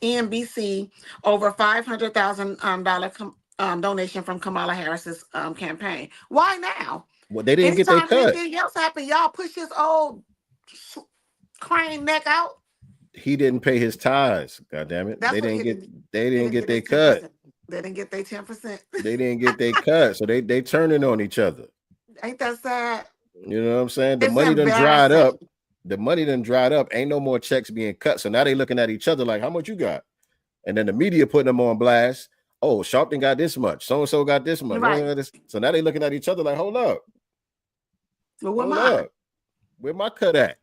MSNBC over $500,000 donation from Kamala Harris's campaign. Why now? Well, they didn't get their cut. Anything else happen, y'all push his old crane neck out. He didn't pay his tithes. God damn it! They didn't get their cut. They didn't get their 10%. They didn't get their cut, so they turning on each other. Ain't that sad? You know what I'm saying? The money done dried up. The money done dried up. Ain't no more checks being cut. So now they looking at each other like, how much you got? And then the media putting them on blast. Oh, Sharpton got this much. So and so got this much. Right. So now they looking at each other like, hold up. Well, where my cut at?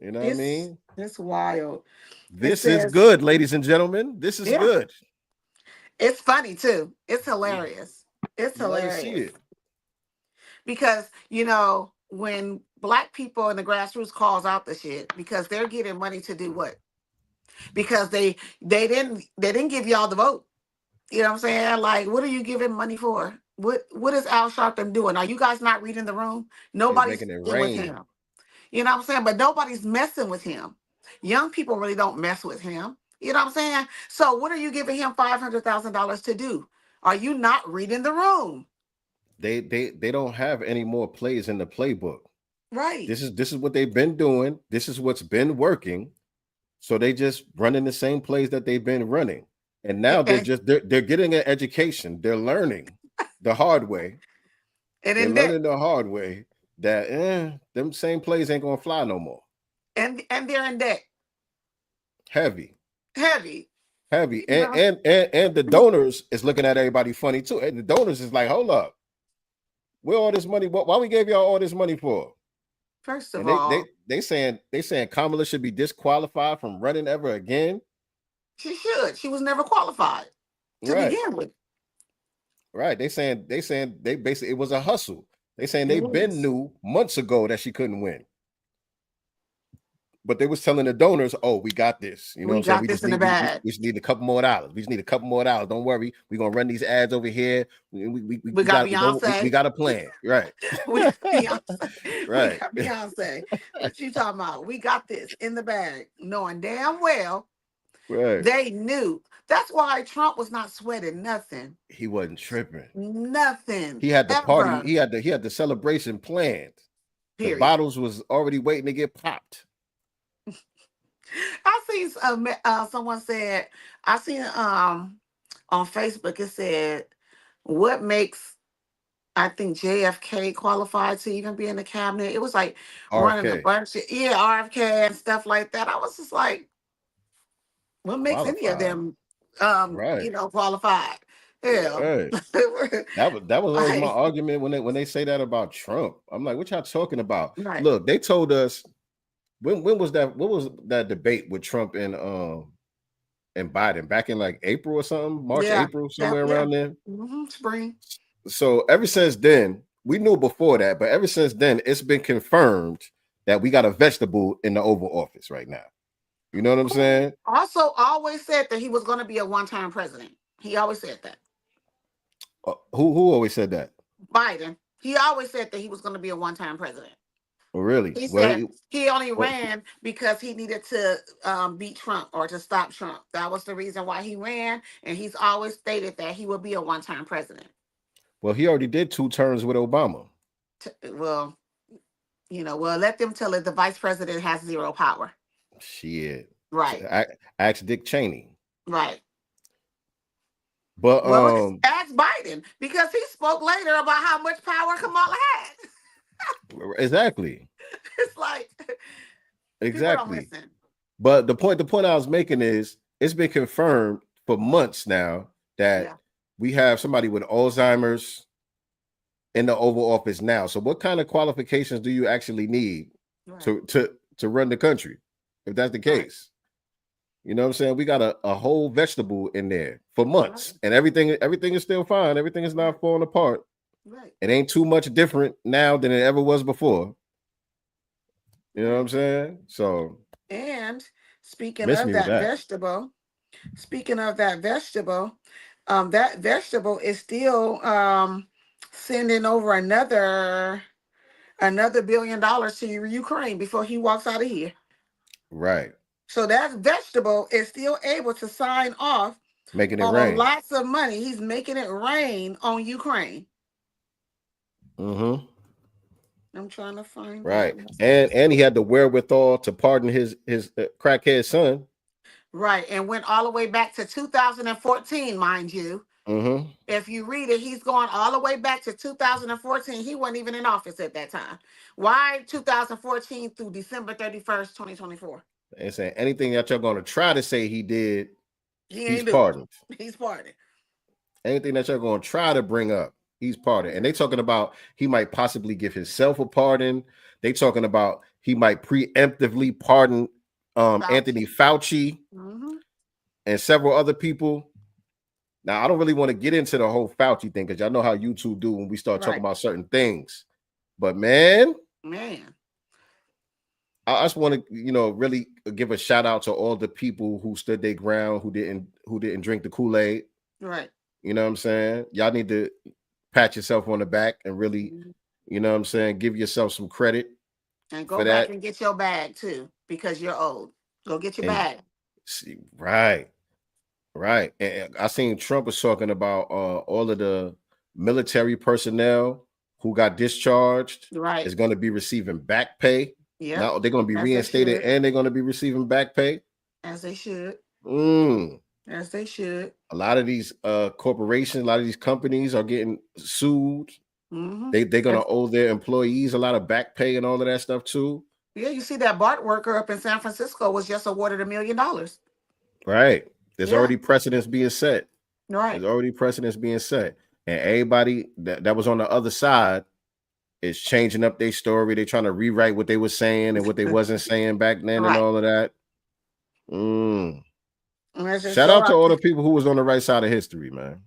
You know what I mean? It's wild. This is good, ladies and gentlemen. This is good. It's funny too. It's hilarious. It's hilarious. Because, when Black people in the grassroots calls out the shit, because they're getting money to do what? Because they didn't give y'all the vote. You know what I'm saying? Like, what are you giving money for? What is Al Sharpton doing? Are you guys not reading the room? Nobody's making it rain. With him. You know what I'm saying? But nobody's messing with him. Young people really don't mess with him. You know what I'm saying? So what are you giving him $500,000 to do? Are you not reading the room? They don't have any more plays in the playbook. Right. This is what they've been doing. This is what's been working. So they just running the same plays that they've been running. And now they're getting an education. They're learning the hard way. And they're learning the hard way that them same plays ain't gonna fly no more. And they're in debt. Heavy. And the donors is looking at everybody funny too. And the donors is like, hold up, where all this money? Why we gave y'all all this money for? First of all, they saying Kamala should be disqualified from running ever again. She should. She was never qualified to begin with. Right. They saying they basically it was a hustle. They saying they been knew months ago that she couldn't win. but they was telling the donors, "Oh, we got this." You know what We I'm saying? got We this just in the need bag. we just need a couple more dollars. We just need a couple more dollars. Don't worry, we're gonna run these ads over here. We got We Beyonce. got a plan, right? We got Beyonce. We Right, got Beyonce. What you talking about? We got this in the bag, knowing damn well right. they knew. That's why Trump was not sweating nothing. He wasn't tripping. Nothing. He had the party. Ever. He had the celebration planned. The Period. bottles was already waiting to get popped. I seen someone said, I seen on Facebook, it said, what makes I think JFK qualified to even be in the cabinet. It was like running a RFK bunch of RFK and stuff like that. I was just like, what makes any of qualified. them Right. qualified? Hell. Right. That was always my Like, argument when they say that about Trump. I'm like, what y'all talking about? right. Look, they told us when was that? What was that debate with Trump and Biden back in like April or something? March, Yeah. April, Yeah. somewhere Yeah. around there. Spring. So ever since then, we knew before that, but ever since then, it's been confirmed that we got a vegetable in the Oval Office right now. You know what I'm saying? Also, always said that he was going to be a one-time president. He always said that. Who always said that? Biden. He always said that he was going to be a one-time president. Oh, really? He Well, said he only well, ran because he needed to beat Trump or to stop Trump. That was the reason why he ran, and he's always stated that he will be a one-time president. well, he already did 2 terms with Obama. Well, let them tell it. The vice president has zero power. Shit. Right. Ask Dick Cheney. Right. But Well, ask Biden, because he spoke later about how much power Kamala had. exactly. It's like Exactly. People don't listen. But the point I was making is it's been confirmed for months now that we have somebody with Alzheimer's in the Oval Office now. So what kind of qualifications do you actually need to run the country if that's the case? You know what I'm saying? We got a whole vegetable in there for months, and everything is still fine. Everything is not falling apart. Right. It ain't too much different now than it ever was before. You know what I'm saying? So, and speaking of that vegetable, that vegetable is still sending over another $1 billion to Ukraine before he walks out of here. Right. So that vegetable is still able to sign off, making it on rain. Lots of money. He's making it rain on Ukraine. Mm-hmm. I'm trying to find right, and he had the wherewithal to pardon his crackhead son. Right, and went all the way back to 2014, mind you. Mm-hmm. If you read it, he's going all the way back to 2014. He wasn't even in office at that time. Why 2014 through December 31st, 2024? And saying anything that you're going to try to say he did, he's pardoned. He's pardoned. Anything that you're going to try to bring up, he's pardoned. And they talking about he might possibly give himself a pardon. They talking about he might preemptively pardon Anthony Fauci and several other people. Now, I don't really want to get into the whole Fauci thing because y'all know how YouTube do when we start talking about certain things. But man, I just want to, really give a shout out to all the people who stood their ground, who didn't drink the Kool-Aid. Right. You know what I'm saying? Y'all need to pat yourself on the back and really, you know what I'm saying, give yourself some credit. And go back and get your bag too, because you're old. Go get your bag. See, right. And I seen Trump was talking about all of the military personnel who got discharged is going to be receiving back pay. Yeah. Now they're going to be reinstated and they're going to be receiving back pay. As they should. As they should. A lot of these corporations, a lot of these companies are getting sued. They're going to owe their employees a lot of back pay and all of that stuff too. Yeah, you see that BART worker up in San Francisco was just awarded $1 million. Right. There's already precedents being set. Right. There's already precedents being set. And everybody that was on the other side is changing up their story. They're trying to rewrite what they were saying and what they wasn't saying back then and all of that. Shout out to all the people who was on the right side of history, man.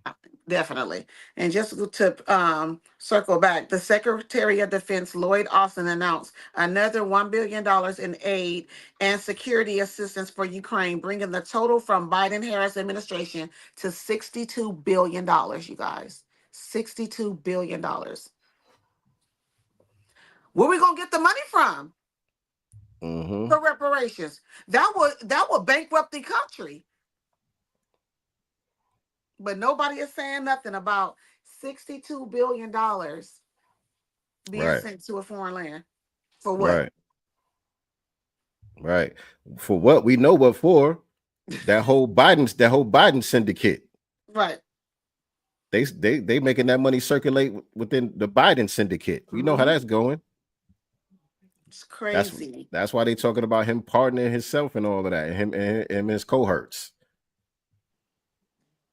Definitely. And just to circle back, the Secretary of Defense Lloyd Austin announced another $1 billion in aid and security assistance for Ukraine, bringing the total from Biden-Harris administration to $62 billion, you guys. $62 billion. Where we going to get the money from for reparations? That would bankrupt the country. But nobody is saying nothing about $62 billion being Right. sent to a foreign land. For what? Right. Right. For what? We know what for. That whole Biden syndicate. Right. They making that money circulate within the Biden syndicate. We know how that's going. It's crazy. That's why they talking about him pardoning himself and all of that, and him and his cohorts.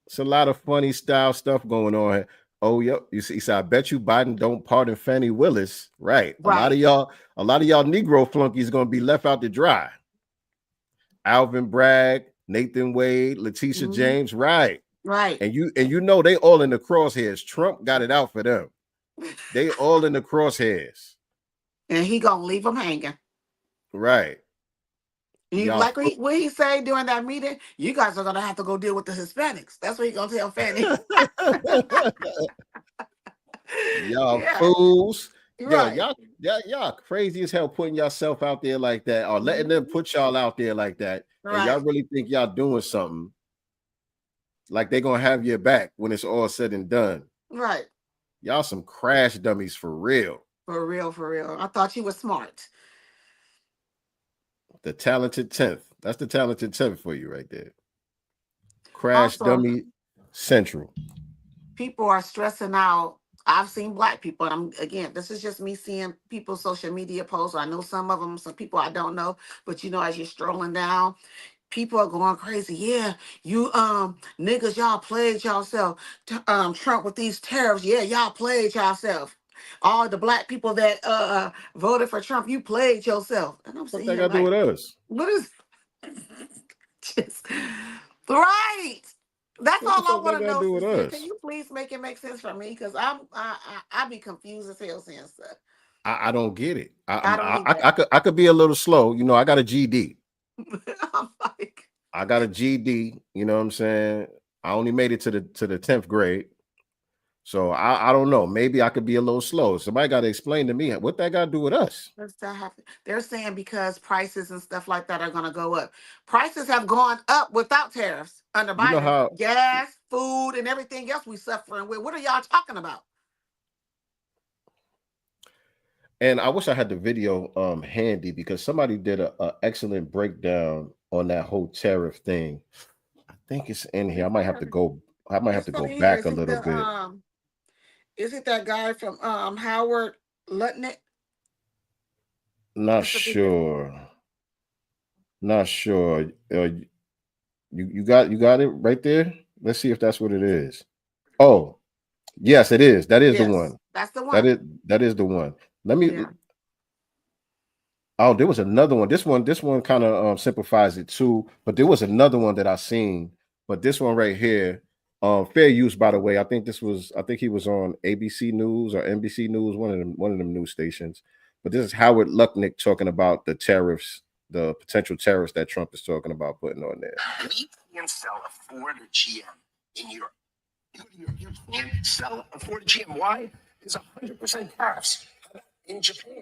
It's a lot of funny style stuff going on. Oh, yep. You see, so I bet you Biden don't pardon Fannie Willis. Right. A lot of y'all Negro flunkies gonna be left out to dry. Alvin Bragg, Nathan Wade, Letitia James, right. Right. And you know they all in the crosshairs. Trump got it out for them. They all in the crosshairs. And he gonna leave them hanging. Right. Like what he say during that meeting, you guys are gonna have to go deal with the Hispanics. That's what he gonna tell Fannie. Y'all fools. Right. Yo, y'all crazy as hell putting yourself out there like that, or letting them put y'all out there like that. Right. And y'all really think y'all doing something like they gonna have your back when it's all said and done. Right. Y'all some crash dummies for real. For real, for real. I thought you were smart. The talented 10th. That's the talented 10th for you right there. Crash dummy central. People are stressing out. I've seen Black people, and this is just me seeing people's social media posts. I know some of them, some people I don't know, but as you're strolling down, people are going crazy. Yeah, you niggas, y'all played yourself. Trump with these tariffs. Yeah, y'all played yourself. All the Black people that voted for Trump, you played yourself. And I'm saying, what that got to do with us? What is just right? That's all I want to know. Can you please make it make sense for me? Because I be confused as hell saying stuff. I don't get it. I could be a little slow. I got a GD. I'm like, I got a GD. You know what I'm saying? I only made it to the 10th grade. So I don't know. Maybe I could be a little slow. Somebody got to explain to me what that got to do with us. They're saying because prices and stuff like that are going to go up. Prices have gone up without tariffs under Biden. Gas, food, and everything else we suffering with. What are y'all talking about? And I wish I had the video handy because somebody did a excellent breakdown on that whole tariff thing. I think it's in here. I might have to go back a little bit. Is it that guy from Howard Lutnick? Not sure. You got it right there. Let's see if that's what it is. Oh, yes, it is. That is the one. That's the one. That is the one. Let me. Yeah. Oh, there was another one. This one kind of simplifies it too. But there was another one that I seen. But this one right here. Fair use, by the way. I think he was on ABC News or NBC News, one of them news stations. But this is Howard Lutnick talking about the tariffs, the potential tariffs that Trump is talking about putting on there. We can't sell a Ford or GM in Europe. You can't sell a Ford or GM. Why? There's 100% tariffs in Japan.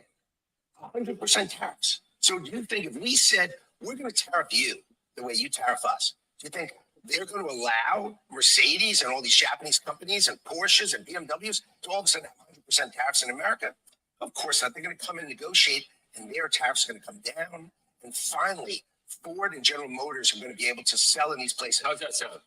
100% tariffs. So do you think if we said we're going to tariff you the way you tariff us, do you think they're going to allow Mercedes and all these Japanese companies and Porsches and BMWs to all of a sudden have 100% tariffs in America? Of course not. They're going to come and negotiate, and their tariffs are going to come down. And finally, Ford and General Motors are going to be able to sell in these places. How's that sound?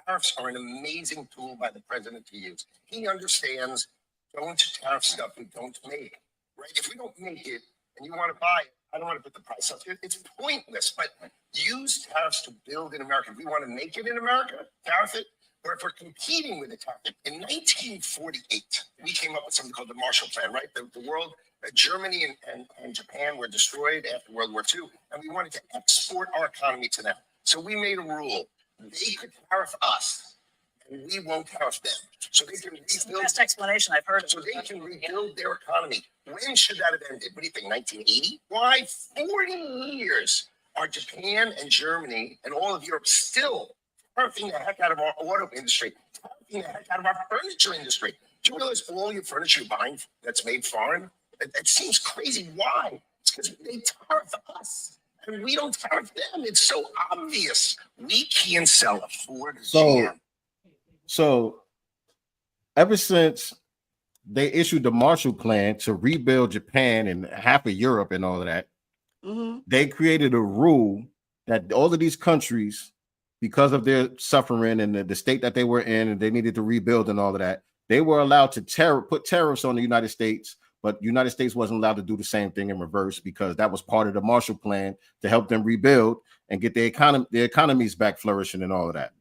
Tariffs are an amazing tool by the president to use. He understands don't tariff stuff we don't make. Right? If we don't make it and you want to buy it, I don't want to put the price up. It's pointless, but use tariffs to build in America. If we want to make it in America, tariff it. Or if we're competing with a tariff. In 1948, we came up with something called the Marshall Plan, right? The world, Germany and Japan were destroyed after World War II, and we wanted to export our economy to them. So we made a rule. They could tariff us, and we won't tariff them. So they can It's the rebuild. best explanation I've heard. So they can rebuild their economy. When should that have ended? What do you think, 1980? Why 40 years are Japan and Germany and all of Europe still tariffing the heck out of our auto industry, tariffing the heck out of our furniture industry? Do you realize all your furniture you're buying that's made foreign? It seems crazy. Why? It's because they tariff us and we don't tariff them. It's so obvious. We can't sell a Ford or GM. So ever since they issued the Marshall Plan to rebuild Japan and half of Europe and all of that, they created a rule that all of these countries, because of their suffering and the state that they were in, and they needed to rebuild and all of that, they were allowed to put tariffs on the United States, but the United States wasn't allowed to do the same thing in reverse because that was part of the Marshall Plan to help them rebuild and get their economies back flourishing and all of that.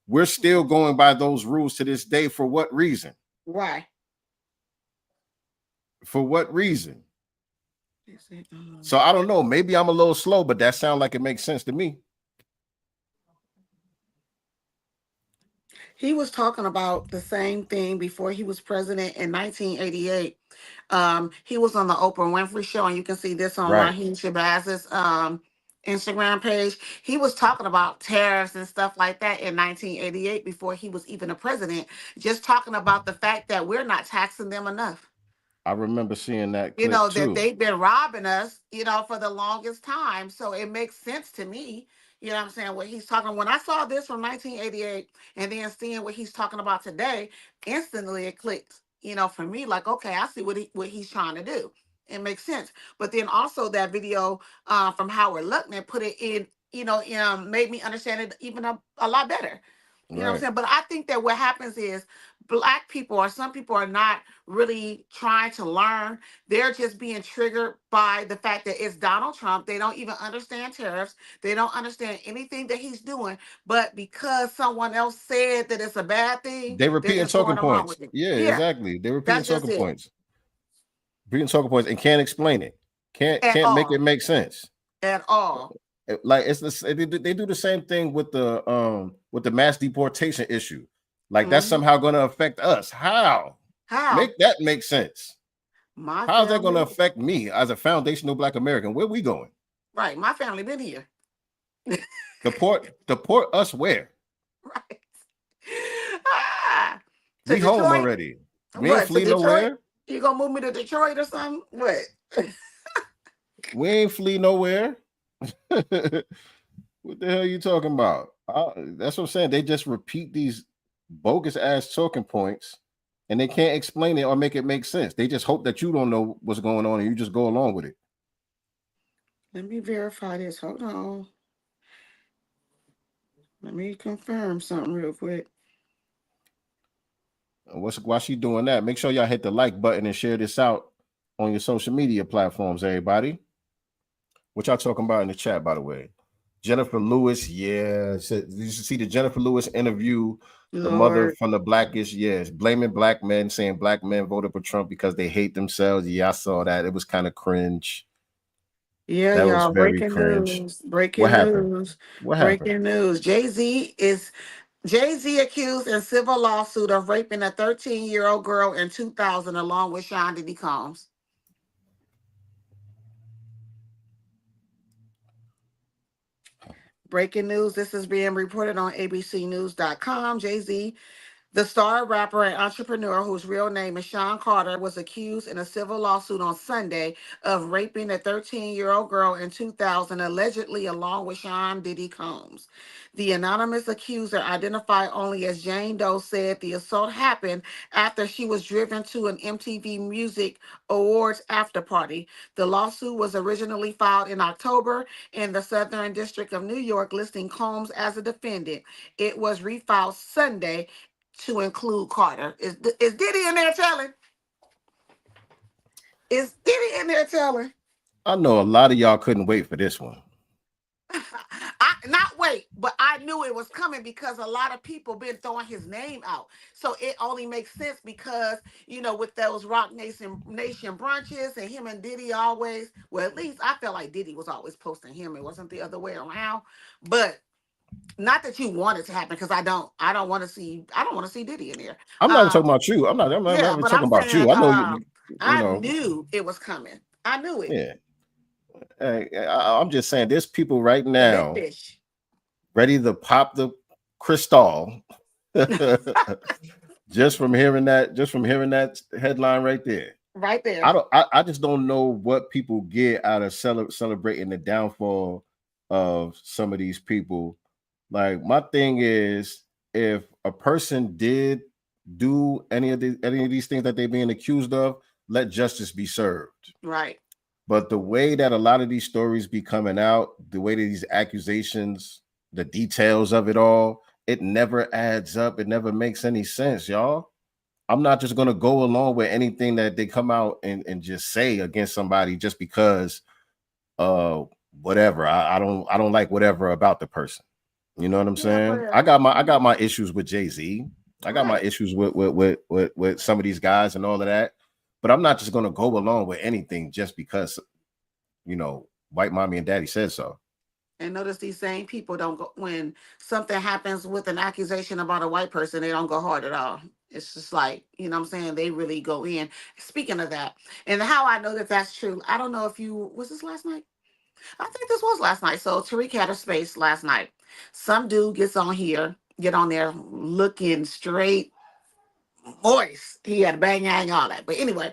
We're still going by those rules to this day. For what reason? Why? For what reason? So I don't know. Maybe I'm a little slow, but that sounds like it makes sense to me. He was talking about the same thing before he was president in 1988. He was on the Oprah Winfrey Show, and you can see this on Raheem Shabazz's Instagram page. He was talking about tariffs and stuff like that in 1988 before he was even a president, just talking about the fact that we're not taxing them enough. I remember seeing that You clip know, too. that they've been robbing us, you know, for the longest time. So it makes sense to me. You know what I'm saying? What he's talking, when I saw this from 1988 and then seeing what he's talking about today, instantly it clicked, you know, for me, like, okay, I see what he's trying to do. It makes sense. But then also that video from Howard Luckman put it in, you know, made me understand it even a lot better. You know what I'm saying? But I think that what happens is Black people or some people are not really trying to learn. They're just being triggered by the fact that it's Donald Trump. They don't even understand tariffs. They don't understand anything that he's doing. But because someone else said that it's a bad thing, they repeating talking points. With it. Yeah, exactly. They repeating talking points. Repeating talking points and can't explain it. Can't make it make sense at all. Like it's they do the same thing with the mass deportation issue. Like that's somehow going to affect us. How? Make that make sense. How's that going to affect me as a foundational Black American? Where we going? Right, my family been here. Deport us where? Right. We home already. We ain't flee nowhere. You gonna move me to Detroit or something? What? We ain't flee nowhere. What the hell are you talking about? That's what I'm saying. They just repeat these bogus ass talking points and they can't explain it or make it make sense. They just hope that you don't know what's going on and you just go along with it. Let me verify this. Hold on. Let me confirm something real quick. While she doing that, make sure y'all hit the like button and share this out on your social media platforms, everybody. What y'all talking about in the chat, by the way? Jennifer Lewis, yeah. You should see the Jennifer Lewis interview, the mother from the Blackish, yes. Blaming Black men, saying Black men voted for Trump because they hate themselves. Yeah, I saw that. It was kind of cringe. Yeah, that y'all. Breaking news. Breaking news. What happened? Breaking news. Jay-Z accused in civil lawsuit of raping a 13-year-old girl in 2000 along with Sean Diddy Combs. Breaking news. This is being reported on abcnews.com. Jay-Z, the star rapper and entrepreneur whose real name is Sean Carter, was accused in a civil lawsuit on Sunday of raping a 13-year-old girl in 2000, allegedly along with Sean Diddy Combs. The anonymous accuser, identified only as Jane Doe, said the assault happened after she was driven to an MTV Music Awards after party. The lawsuit was originally filed in October in the Southern District of New York, listing Combs as a defendant. It was refiled Sunday to include Carter. Is Diddy in there telling? Is Diddy in there telling? I know a lot of y'all couldn't wait for this one. Not wait, but I knew it was coming because a lot of people been throwing his name out. So it only makes sense because, you know, with those Rock Nation brunches and him and Diddy always, well, at least I felt like Diddy was always posting him. It wasn't the other way around. But Not that you want it to happen, because I don't want to see Diddy in there. I'm not talking about you. I'm not Yeah, even but talking I'm about saying you. I know you I know. knew it was coming. I knew it. Yeah. I'm just saying, there's people right The big now fish. ready to pop the crystal just from hearing that headline right there. Right there. I just don't know what people get out of celebrating the downfall of some of these people. Like, my thing is, if a person did do any of these things that they're being accused of, let justice be served. Right. But the way that a lot of these stories be coming out, the way that these accusations, the details of it all, it never adds up. It never makes any sense, y'all. I'm not just going to go along with anything that they come out and just say against somebody just because whatever. I don't like whatever about the person. You know what I'm Yeah, saying? but I got my issues with Jay-Z. I got my right. issues with some of these guys and all of that. But I'm not just going to go along with anything just because, white mommy and daddy said so. And notice these same people don't go when something happens with an accusation about a white person, they don't go hard at all. It's just like, you know what I'm saying? They really go in. Speaking of that, and how I know that that's true, I don't know if was this last night? I think this was last night. So Tariq had a space last night. Some dude get on there looking straight moist. He had a bang yang, all that. But anyway,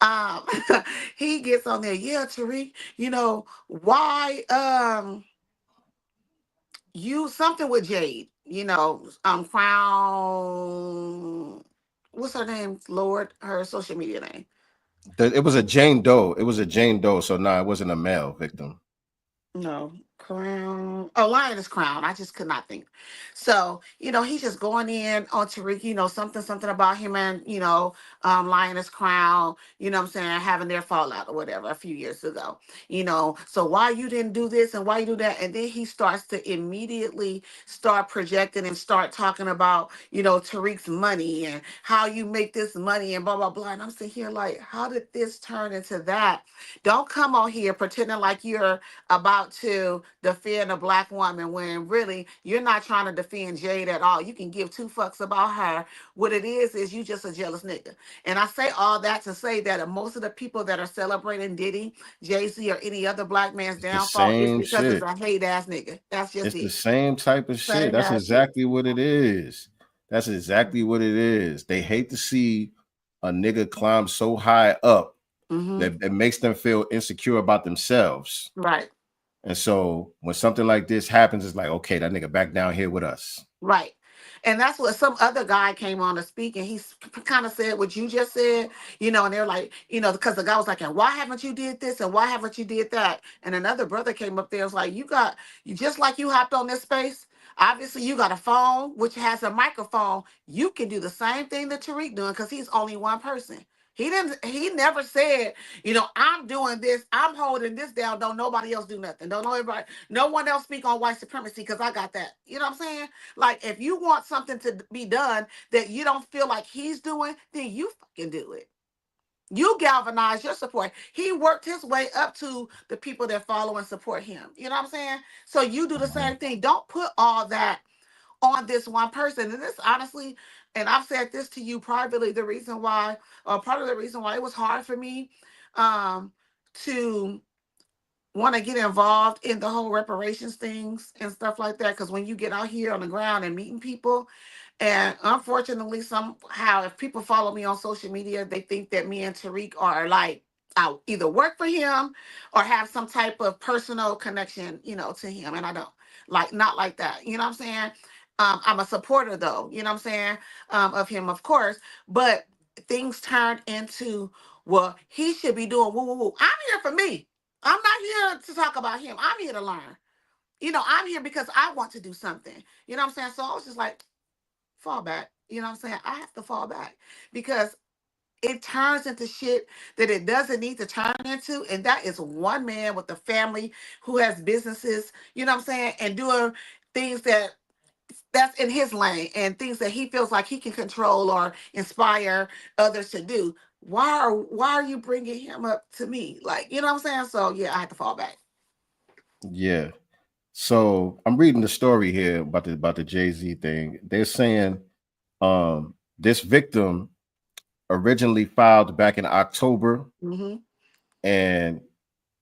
um, he gets on there. Yeah, Tariq, why you something with Jade, Crown, what's her name? Lord, her social media name. It was a Jane Doe. It was a Jane Doe. So it wasn't a male victim. No, Crown. Oh, Lioness Crown. I just could not think. So, he's just going in on Tariq, something about him and, Lioness Crown, what I'm saying, having their fallout or whatever a few years ago. So why you didn't do this and why you do that? And then he starts to immediately start projecting and start talking about, Tariq's money and how you make this money and blah, blah, blah. And I'm sitting here like, how did this turn into that? Don't come on here pretending like you're about to defend a black woman when really you're not trying to defend Jade at all. You can give two fucks about her. What it is you just a jealous nigga. And I say all that to say that most of the people that are celebrating Diddy, Jay-Z, or any other black man's It's the downfall is same because it's shit. a hate ass nigga. That's just It's the it. same type of shit. Same That's ass shit. exactly what it is. That's exactly what it is. They hate to see a nigga climb so high up Mm-hmm. that it makes them feel insecure about themselves. Right. And so when something like this happens, it's like, okay, that nigga back down here with us. Right. And that's what some other guy came on to speak, and he kind of said what you just said, and they're like, because the guy was like, and why haven't you did this and why haven't you did that? And another brother came up there, was like, you just like you hopped on this space. Obviously, you got a phone which has a microphone. You can do the same thing that Tariq doing because he's only one person. He never said, I'm doing this, I'm holding this down. Don't nobody else do nothing. Don't know everybody, no one else speak on white supremacy because I got that. You know what I'm saying? Like, if you want something to be done that you don't feel like he's doing, then you fucking do it. You galvanize your support. He worked his way up to the people that follow and support him. You know what I'm saying? So you do the same thing. Don't put all that on this one person. And this honestly, and I've said this to you privately, the reason why, or part of the reason why it was hard for me to want to get involved in the whole reparations things and stuff like that. Because when you get out here on the ground and meeting people, and unfortunately, somehow, if people follow me on social media, they think that me and Tariq are like, I either work for him or have some type of personal connection, to him. And I don't not like that. You know what I'm saying? I'm a supporter though, you know what I'm saying? Of him, of course. But things turned into, well, he should be doing woo, woo, woo. I'm here for me. I'm not here to talk about him. I'm here to learn. I'm here because I want to do something. You know what I'm saying? So I was just like, fall back. You know what I'm saying? I have to fall back because it turns into shit that it doesn't need to turn into. And that is one man with a family who has businesses, you know what I'm saying? And doing things that's in his lane and things that he feels like he can control or inspire others to do. Why are you bringing him up to me? Like, you know what I'm saying? So yeah, I had to fall back. Yeah. So I'm reading the story here about the Jay-Z thing. They're saying this victim originally filed back in October, and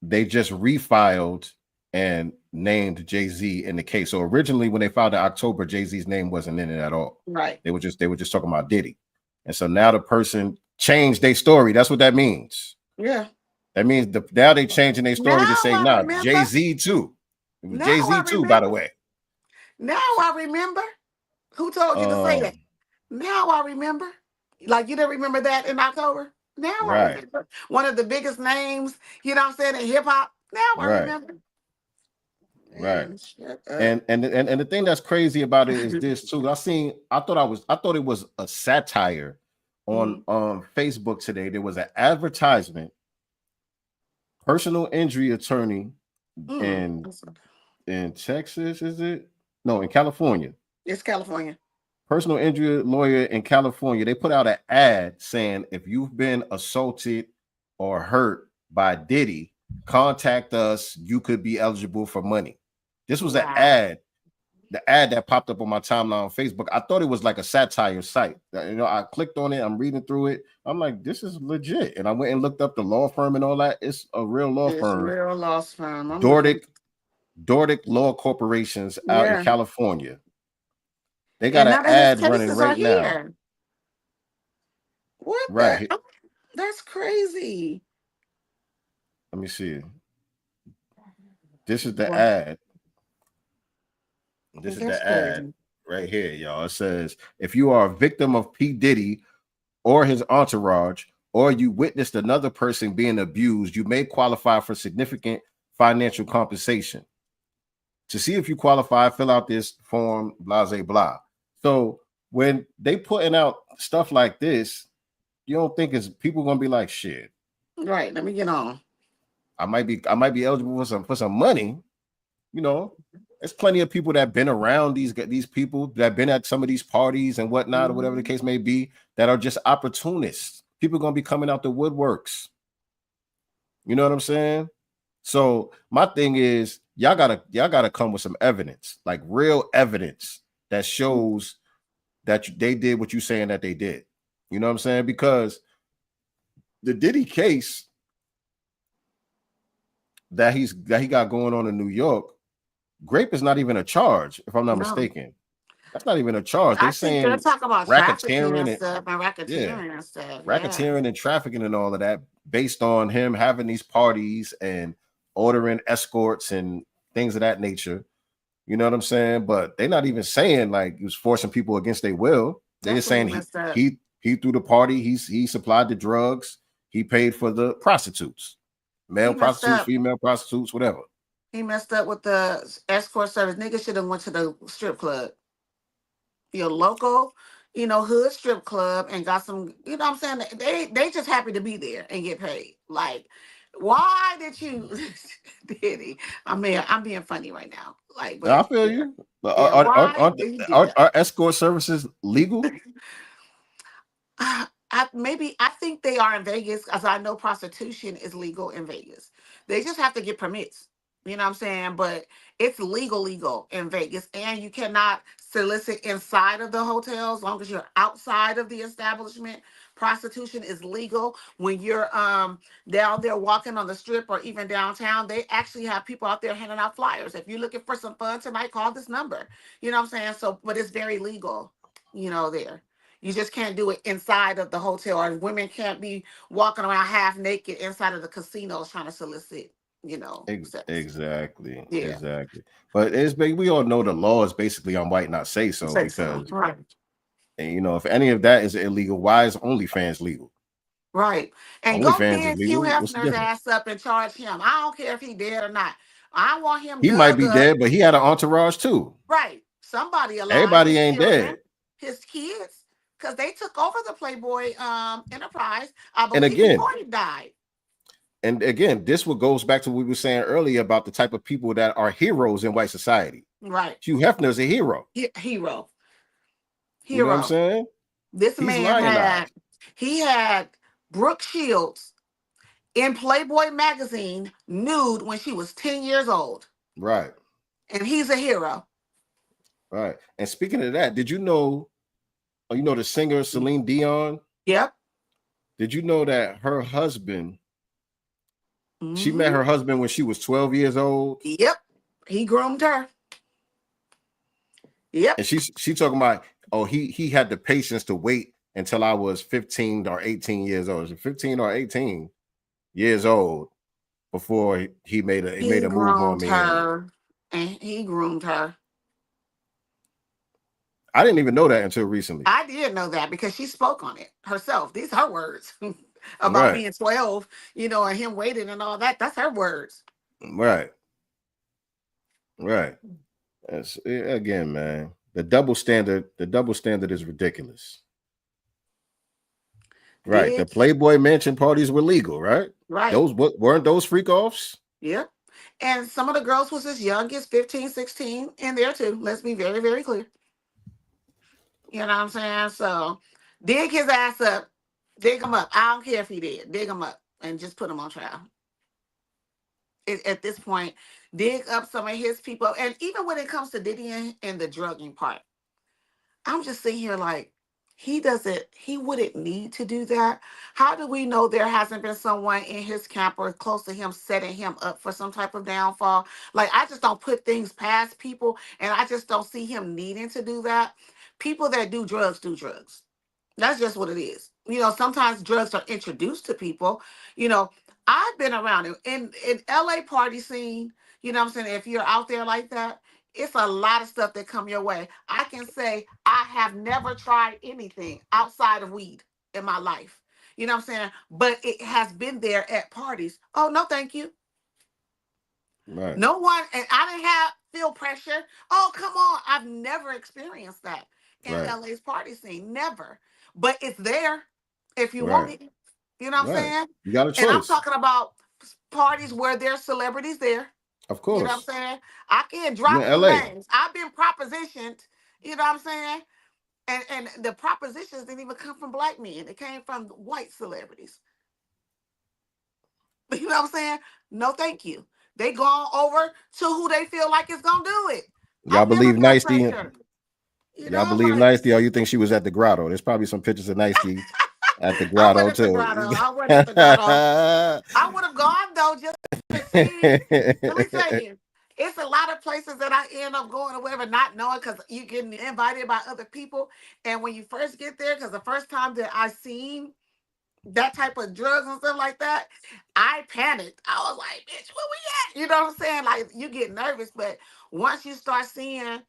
they just refiled and named Jay-Z in the case. So originally, when they filed in October, Jay-Z's name wasn't in it at all. Right. They were just talking about Diddy. And so now the person changed their story. That's what that means. Yeah. That means now they changing their story Now to say, I nah, remember. Jay-Z too. It was Now Jay-Z I too, by the remember. way. Now I remember. Who told you to say that? Now I remember. Like you didn't remember that in October? Now I Right. remember. One of the biggest names, you know what I'm saying, in hip hop. Now I Right. remember. Right. Man, shut up. And the thing that's crazy about it is this too. I thought it was a satire on Facebook today. There was an advertisement, personal injury attorney in Texas, is it? No, in California. It's California. Personal injury lawyer in California. They put out an ad saying if you've been assaulted or hurt by Diddy, contact us. You could be eligible for money. This was an ad. The ad that popped up on my timeline on Facebook. I thought it was like a satire site. You know, I clicked on it. I'm reading through it. I'm like, this is legit. And I went and looked up the law firm and all that. It's a real law firm. Real law firm. Dordick Law Corporations out in California. They got an ad running right now. What? Right. That's crazy. Let me see. This is the ad. This is the ad right here, y'all. It says, if you are a victim of P. Diddy or his entourage, or you witnessed another person being abused, you may qualify for significant financial compensation. To see if you qualify, fill out this form, blah, blah, blah. So when they putting out stuff like this, you don't think it's people gonna be like, shit. Right. Let me get on. I might be eligible for some money. You know, there's plenty of people that have been around these people that have been at some of these parties and whatnot, or whatever the case may be, that are just opportunists. People are gonna be coming out the woodworks. You know what I'm saying? So my thing is, y'all gotta come with some evidence, like real evidence that shows that they did what you saying that they did. You know what I'm saying? Because the Diddy case that he got going on in New York, grape is not even a charge, if I'm not mistaken. That's not even a charge. They're saying they're talking about racketeering and stuff and racketeering and stuff. Racketeering and trafficking and all of that, based on him having these parties and ordering escorts and things of that nature. You know what I'm saying? But they're not even saying like he was forcing people against their will. They're just saying he threw the party, he supplied the drugs, he paid for the prostitutes, male prostitutes, female prostitutes, whatever. He messed up with the escort service. Niggas should have went to the strip club. Your local, hood strip club and got some, you know what I'm saying? They just happy to be there and get paid. Like, why did you Diddy? I'm being funny right now. Like, but I feel you. Are escort services legal? I think they are in Vegas, because I know prostitution is legal in Vegas. They just have to get permits. You know what I'm saying? But it's legal in Vegas, and you cannot solicit inside of the hotel as long as you're outside of the establishment. Prostitution is legal when you're down there walking on the strip or even downtown. They actually have people out there handing out flyers. If you're looking for some fun tonight, call this number. You know what I'm saying? So, but it's very legal, there. You just can't do it inside of the hotel, or women can't be walking around half naked inside of the casinos trying to solicit, Exactly. Yeah. Exactly. But we all know the law is basically on white not say so, because right. And if any of that is illegal, why is OnlyFans legal? Right. And go pick Hugh Hefner's ass up and charge him. I don't care if he dead or not. I want him. He might be dead, but he had an entourage too. Right. Somebody alive. Everybody ain't dead. His kids, because they took over the Playboy enterprise. I believe before he died. And again, this goes back to what we were saying earlier about the type of people that are heroes in white society. Right. Hugh Hefner's a hero. Hero. You know what I'm saying? This man had Brooke Shields in Playboy magazine nude when she was 10 years old. Right. And he's a hero. All right. And speaking of that, did you know, the singer Celine Dion? Yep. Did you know that her husband, she met Mhm. her husband when she was 12 years old? Yep. He groomed her. Yep. And she talking about, oh, he had the patience to wait until I was 15 or 18 years old. 15 or 18 years old before he made a move on Groomed me. her. And he groomed her. I didn't even know that until recently. I did know that because she spoke on it herself. These are her words about Right. being 12, and him waiting and all that. That's her words. Right. Right. That's, again, man, the double standard is ridiculous. Right. The Did Playboy Mansion parties were legal, right? right. Those weren't those freak offs? Yep. And some of the girls was as young as 15, 16 in there too. Let's be very, very clear. You know what I'm saying? So dig his ass up. Dig him up. I don't care if he did. Dig him up and just put him on trial. At this point, dig up some of his people. And even when it comes to Diddy and the drugging part, I'm just sitting here like, he wouldn't need to do that. How do we know there hasn't been someone in his camp or close to him setting him up for some type of downfall? Like, I just don't put things past people, and I just don't see him needing to do that. People that do drugs do drugs. That's just what it is. Sometimes drugs are introduced to people. I've been around it in LA party scene. You know what I'm saying? If you're out there like that, it's a lot of stuff that come your way. I can say I have never tried anything outside of weed in my life. You know what I'm saying? But it has been there at parties. Oh, no, thank you. Right. No one, and I didn't feel pressure. Oh, come on. I've never experienced that in Right. LA's party scene. Never. But it's there if you want Right. it. You know what I'm Right. saying? You got a And I'm choice. talking about parties where there's celebrities there. Of You know what I'm course. saying? I can't You drop in some LA. names. I've been propositioned, you know what I'm saying? And the propositions didn't even come from black men. It came from white celebrities. You know what I'm saying? No, thank you. They gone over to who they feel like is gonna do it. Y'all I've never believe felt Nicey? pressure. Y'all believe Nicey, or you think she was at the grotto? There's probably some pictures of Nicey at the I went grotto at the too. grotto. I went at the grotto. I would have gone though just to see. Let me tell you, it's a lot of places that I end up going or whatever, not knowing because you getting invited by other people. And when you first get there, because the first time that I seen that type of drugs and stuff like that, I panicked. I was like, bitch, where we at? You know what I'm saying? Like, you get nervous, but once you start seeing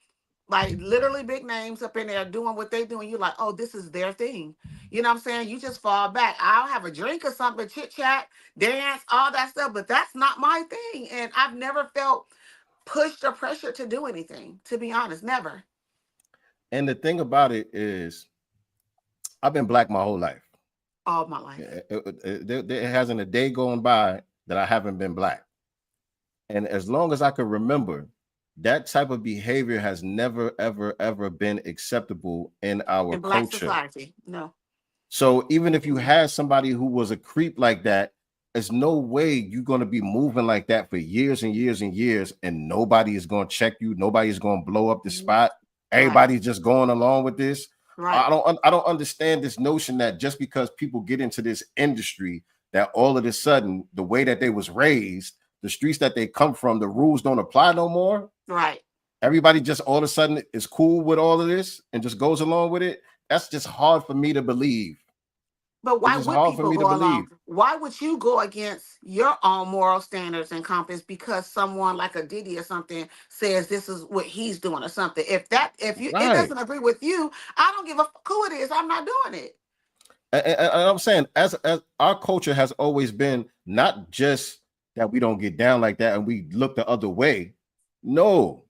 like literally big names up in there doing what they doing, you're like, oh, this is their thing. You know what I'm saying? You just fall back. I'll have a drink or something, chit chat, dance, all that stuff, but that's not my thing. And I've never felt pushed or pressured to do anything, to be honest, never. And the thing about it is, I've been black my whole life. All my life. There hasn't a day going by that I haven't been black. And as long as I can remember, that type of behavior has never, ever, ever been acceptable in our In black culture. society, no. So even if you had somebody who was a creep like that, there's no way you're going to be moving like that for years and years and years, and nobody is going to check you. Nobody's going to blow up the spot. Everybody's just going along with this. Right. I don't understand this notion that just because people get into this industry, that all of a sudden the way that they was raised, the streets that they come from, the rules don't apply no more. Right. Everybody just all of a sudden is cool with all of this and just goes along with it. That's just hard for me to believe. But why It's just would hard for people me to go believe. along? Why would you go against your own moral standards and compass because someone like a Diddy or something says this is what he's doing or something? If it Right. doesn't agree with you, I don't give a fuck who it is. I'm not doing it. And I'm saying, as our culture has always been, not just that we don't get down like that and we look the other way. No,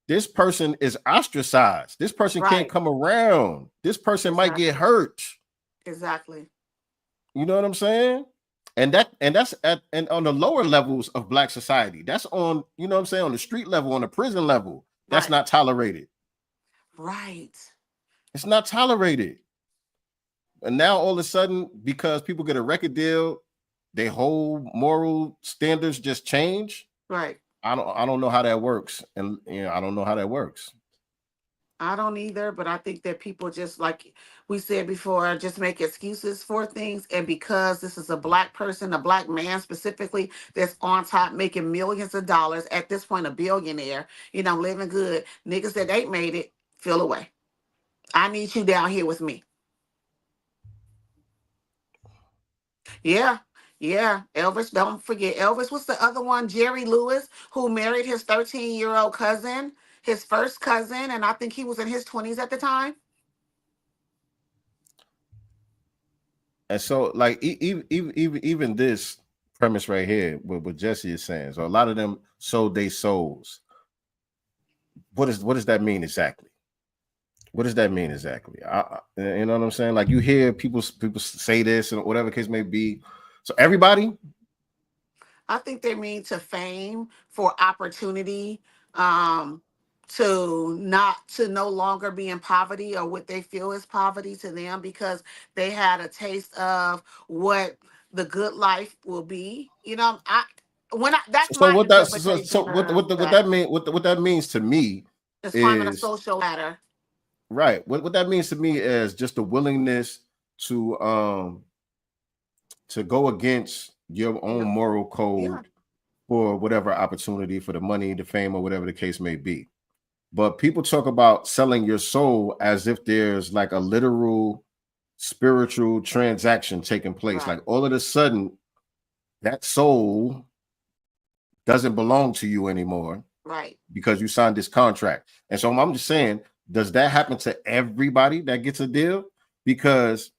this person is ostracized. This person can't come around. This person might get hurt. Exactly. You know what I'm saying? And that's on the lower levels of black society. That's on, you know what I'm saying, on the street level, on the prison level. That's not tolerated. Right. It's not tolerated. And now all of a sudden, because people get a record deal, their whole moral standards just change. Right. I don't know how that works, and I don't know how that works. I don't either, but I think that people just like we said before, just make excuses for things. And because this is a black person, a black man specifically, that's on top making millions of dollars at this point, a billionaire, living good. Niggas that ain't made it feel away. I need you down here with me. Yeah. Yeah, Elvis, don't forget Elvis. What's the other one? Jerry Lewis, who married his 13-year-old cousin, his first cousin, and I think he was in his 20s at the time. And so, like, even this premise right here, what Jesse is saying, so a lot of them sold their souls. What does that mean exactly? What does that mean exactly? You know what I'm saying? Like, you hear people say this and whatever case may be. So everybody, I think they mean to fame, for opportunity, to no longer be in poverty or what they feel is poverty to them because they had a taste of what the good life will be. That's so my what that interpretation what of that that. mean what that means to me It's climbing a is social ladder. right. What that means to me is just a willingness to go against your own Yeah. moral Yeah. code for whatever opportunity, for the money, the fame, or whatever the case may be. But people talk about selling your soul as if there's like a literal spiritual transaction taking place. Right. Like all of a sudden, that soul doesn't belong to you anymore Right. because you signed this contract. And so I'm just saying, does that happen to everybody that gets a deal? Because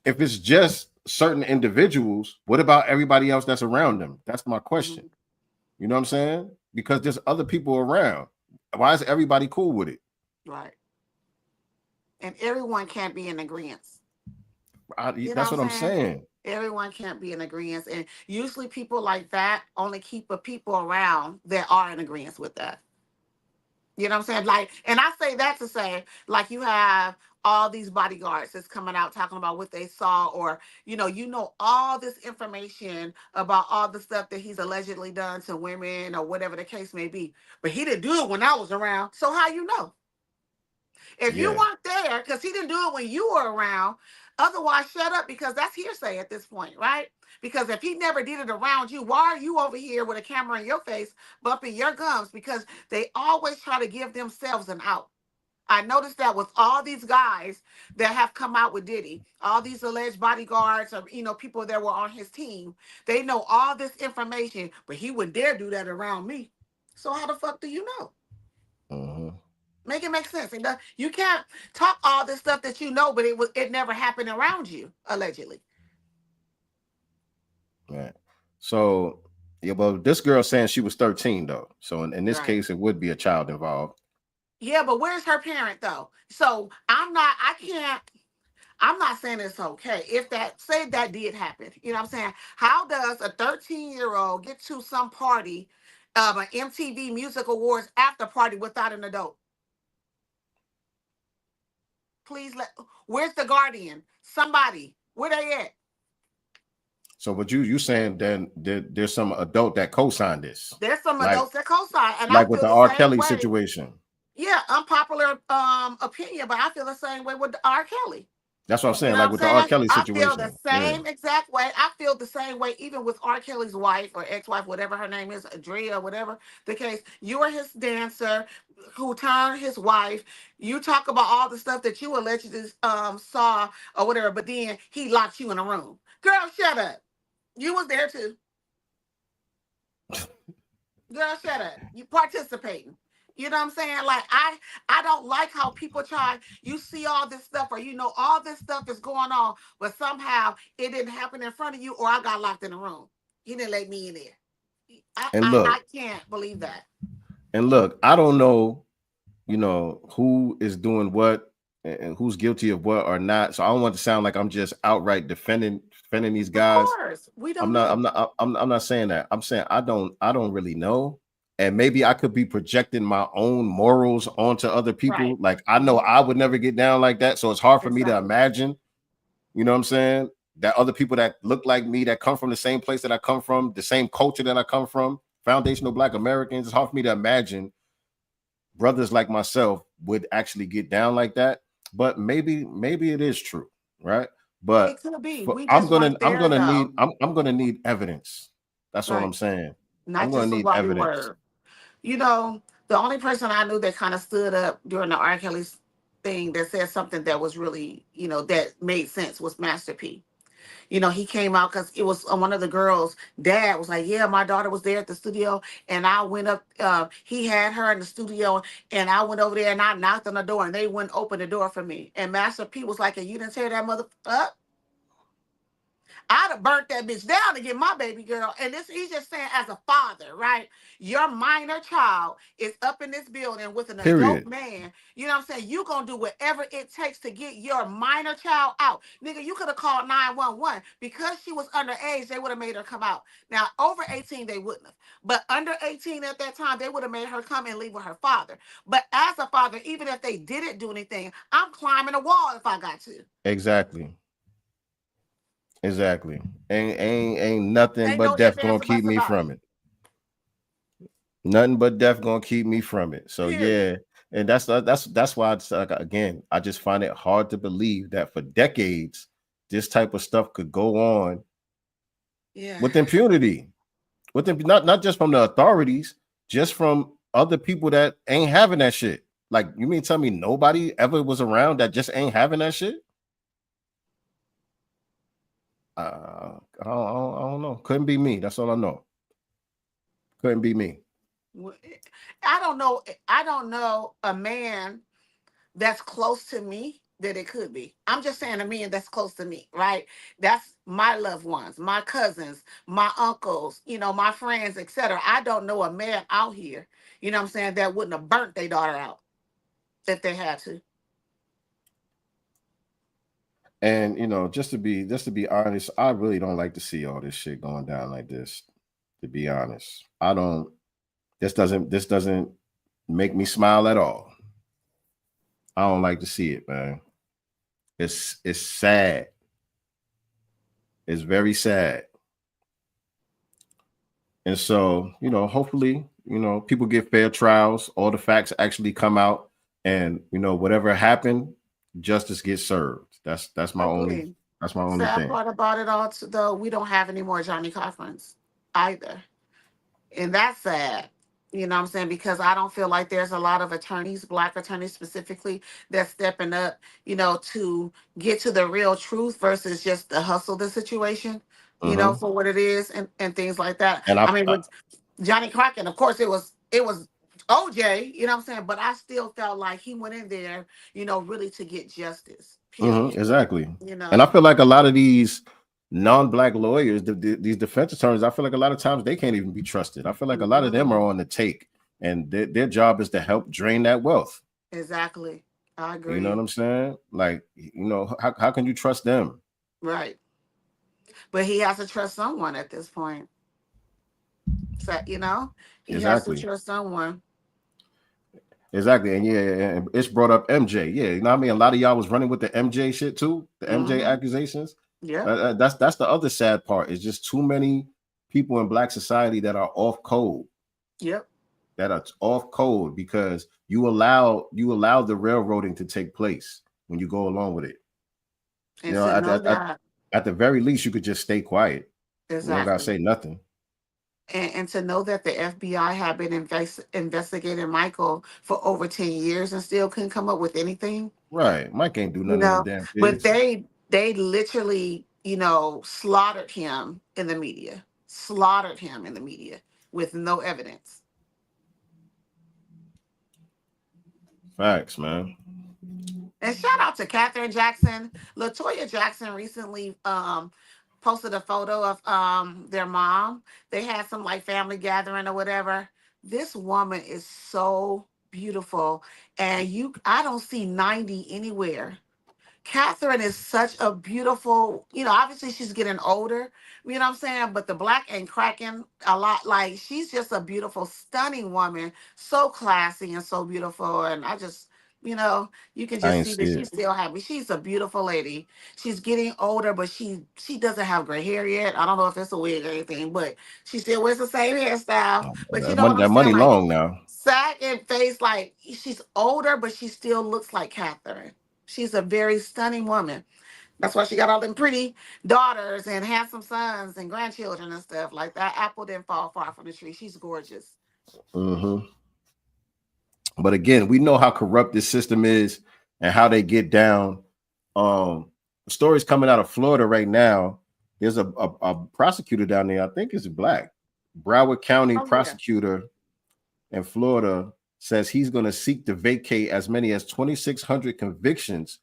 if it's just certain individuals, what about everybody else that's around them? That's my question. Mhm. You know what I'm saying? Because there's other people around. Why is everybody cool with it? Right. And everyone can't be in agreement. You know That's what what I'm I'm saying? saying. Everyone can't be in agreement. And usually people like that only keep the people around that are in agreement with that. You know what I'm saying? Like, and I say that to say, like, you have all these bodyguards that's coming out talking about what they saw, or, all this information about all the stuff that he's allegedly done to women or whatever the case may be. But he didn't do it when I was around. So how you know? If you Yeah. weren't there, because he didn't do it when you were around, otherwise shut up, because that's hearsay at this point, right? Because if he never did it around you, why are you over here with a camera in your face bumping your gums? Because they always try to give themselves an out. I noticed that with all these guys that have come out with Diddy, all these alleged bodyguards or people that were on his team, they know all this information, but he wouldn't dare do that around me. So how the fuck do you know? Uh-huh. Make it make sense. You can't talk all this stuff that you know, but it never happened around you, allegedly. Right. So, yeah, but this girl saying she was 13 though. So in this Right. case, it would be a child involved. Yeah, but where's her parent though? So I'm not saying it's okay. If say that did happen, you know what I'm saying? How does a 13-year-old get to some party, an MTV Music Awards after party without an adult? Please where's the guardian? Somebody, where they at? So what you saying then there's some adult that co-signed this. There's some Like adults that co-sign, and I like with feel the the R. same Kelly way. situation. Yeah, unpopular opinion, but I feel the same way with R. Kelly. That's what I'm saying. You know Like what with I'm the R. saying? Kelly I feel the situation. Yeah. same exact way. I feel the same way even with R. Kelly's wife or ex-wife, whatever her name is, Adria, whatever the case. You are his dancer who turned his wife. You talk about all the stuff that you allegedly saw or whatever, but then he locked you in a room. Girl, shut up. You was there too. Girl, shut up. You participating. You know what I'm saying? Like I don't like how people try. You see all this stuff, or all this stuff is going on, but somehow it didn't happen in front of you, or I got locked in a room. He didn't let me in there. And I look, can't believe that. I don't know, who is doing what and who's guilty of what or not. So I don't want to sound like I'm just outright defending these Of guys. course, we don't know. I'm not saying that. I'm saying I don't really know. And maybe I could be projecting my own morals onto other people. Right. Like I know I would never get down like that. So it's hard for me to Exactly. imagine, you know what I'm saying? That other people that look like me, that come from the same place that I come from, the same culture that I come from, foundational Black Americans. It's hard for me to imagine brothers like myself would actually get down like that. But maybe it is true, right? But It could be. for, We just weren't there though. I'm gonna need evidence. That's all I'm Right. saying. I'm Not gonna just a need body evidence. word. You know, the only person I knew that kind of stood up during the R. Kelly thing that said something that was really, that made sense was Master P. He came out because it was one of the girls' dad was like, yeah, my daughter was there at the studio. And I went up, he had her in the studio. And I went over there and I knocked on the door and they wouldn't open the door for me. And Master P was like, and you didn't tear that mother up? I'd have burnt that bitch down to get my baby girl. And he's just saying, as a father, right? Your minor child is up in this building with an adult Period. man. You know what I'm saying? You gonna do whatever it takes to get your minor child out. Nigga, you could have called 911. Because she was underage, they would have made her come out. Now, over 18, they wouldn't have. But under 18 at that time, they would have made her come and leave with her father. But as a father, even if they didn't do anything, I'm climbing a wall if I got to. Exactly. Exactly. Ain't nothing Ain't but no death ifs, ands, gonna or keep buts me about it. from it. Nothing but death gonna keep me from it. So Period. yeah, and that's why it's like, again, I just find it hard to believe that for decades this type of stuff could go on Yeah. with impunity. Not just from the authorities, just from other people that ain't having that shit. Like, you mean tell me nobody ever was around that just ain't having that shit? I don't know. Couldn't be me. That's all I know. Couldn't be me. I don't know. I don't know a man that's close to me that it could be. I'm just saying a man that's close to me, right? That's my loved ones, my cousins, my uncles, my friends, etc. I don't know a man out here, what I'm saying, that wouldn't have burnt their daughter out if they had to. And just to be honest, I really don't like to see all this shit going down like this. To be honest, I don't. This doesn't make me smile at all. I don't like to see it, man. It's sad. It's very sad. And so, hopefully, people get fair trials. All the facts actually come out, and whatever happened, justice gets served. That's my only. Agreed. That's my only Sad thing. part about it all, though, we don't have any more Johnny Cochran's either. And that's sad. You know what I'm saying? Because I don't feel like there's a lot of attorneys, Black attorneys specifically, that's stepping up, to get to the real truth versus just the hustle the situation, Mm-hmm. for what it is and things like that. And I mean, with Johnny Crockett, of course, it was OJ, you know what I'm saying? But I still felt like he went in there, really to get justice, period. exactly. You And I know? feel like a lot of these non-Black lawyers, these defense attorneys, I feel like a lot of times they can't even be trusted. I feel like a lot of them are on the take, and their job is to help drain that wealth. Exactly. I You know what agree. I'm saying? Like, how can you trust them? Right. But he has to trust someone at this point. So, he has to Exactly. trust someone. Exactly. And yeah, and it's brought up MJ. Yeah, you know what I mean? A lot of y'all was running with the MJ shit too, the MJ Mm-hmm. accusations. Yep. That's the other sad part. It's just too many people in Black society that are off code. Yep. That are off code because you allow the railroading to take place when you go along with it. And to know that. At the very least, you could just stay quiet. You don't gotta Exactly. say nothing. And to know that the FBI had been investigating Michael for over 10 years and still couldn't come up with anything. Right. Mike ain't do You none of them know, damn but things. they literally, slaughtered him in the media. Slaughtered him in the media with no evidence. Facts, man. And shout out to Katherine Jackson. Latoya Jackson recently posted a photo of their mom. They had some like family gathering or whatever. This woman is so beautiful. And I don't see 90 anywhere. Catherine is such a beautiful, obviously she's getting older, you know what I'm saying? But the black ain't cracking a lot. Like, she's just a beautiful, stunning woman, so classy and so beautiful. And You know, you can I just ain't see see that it. she's still happy. She's a beautiful lady. She's getting older, but she doesn't have gray hair yet. I don't know if it's a wig or anything, but she still wears the same hairstyle. But you know what I'm That saying? money Like long now. sack and face, like she's older, but she still looks like Catherine. She's a very stunning woman. That's why she got all them pretty daughters and handsome sons and grandchildren and stuff. Like that apple didn't fall far from the tree. She's gorgeous. Mm-hmm. But again, we know how corrupt this system is and how they get down. Stories coming out of Florida right now. There's a prosecutor down there. I think is black. Broward County Oh yeah. prosecutor in Florida says he's going to seek to vacate as many as 2,600 convictions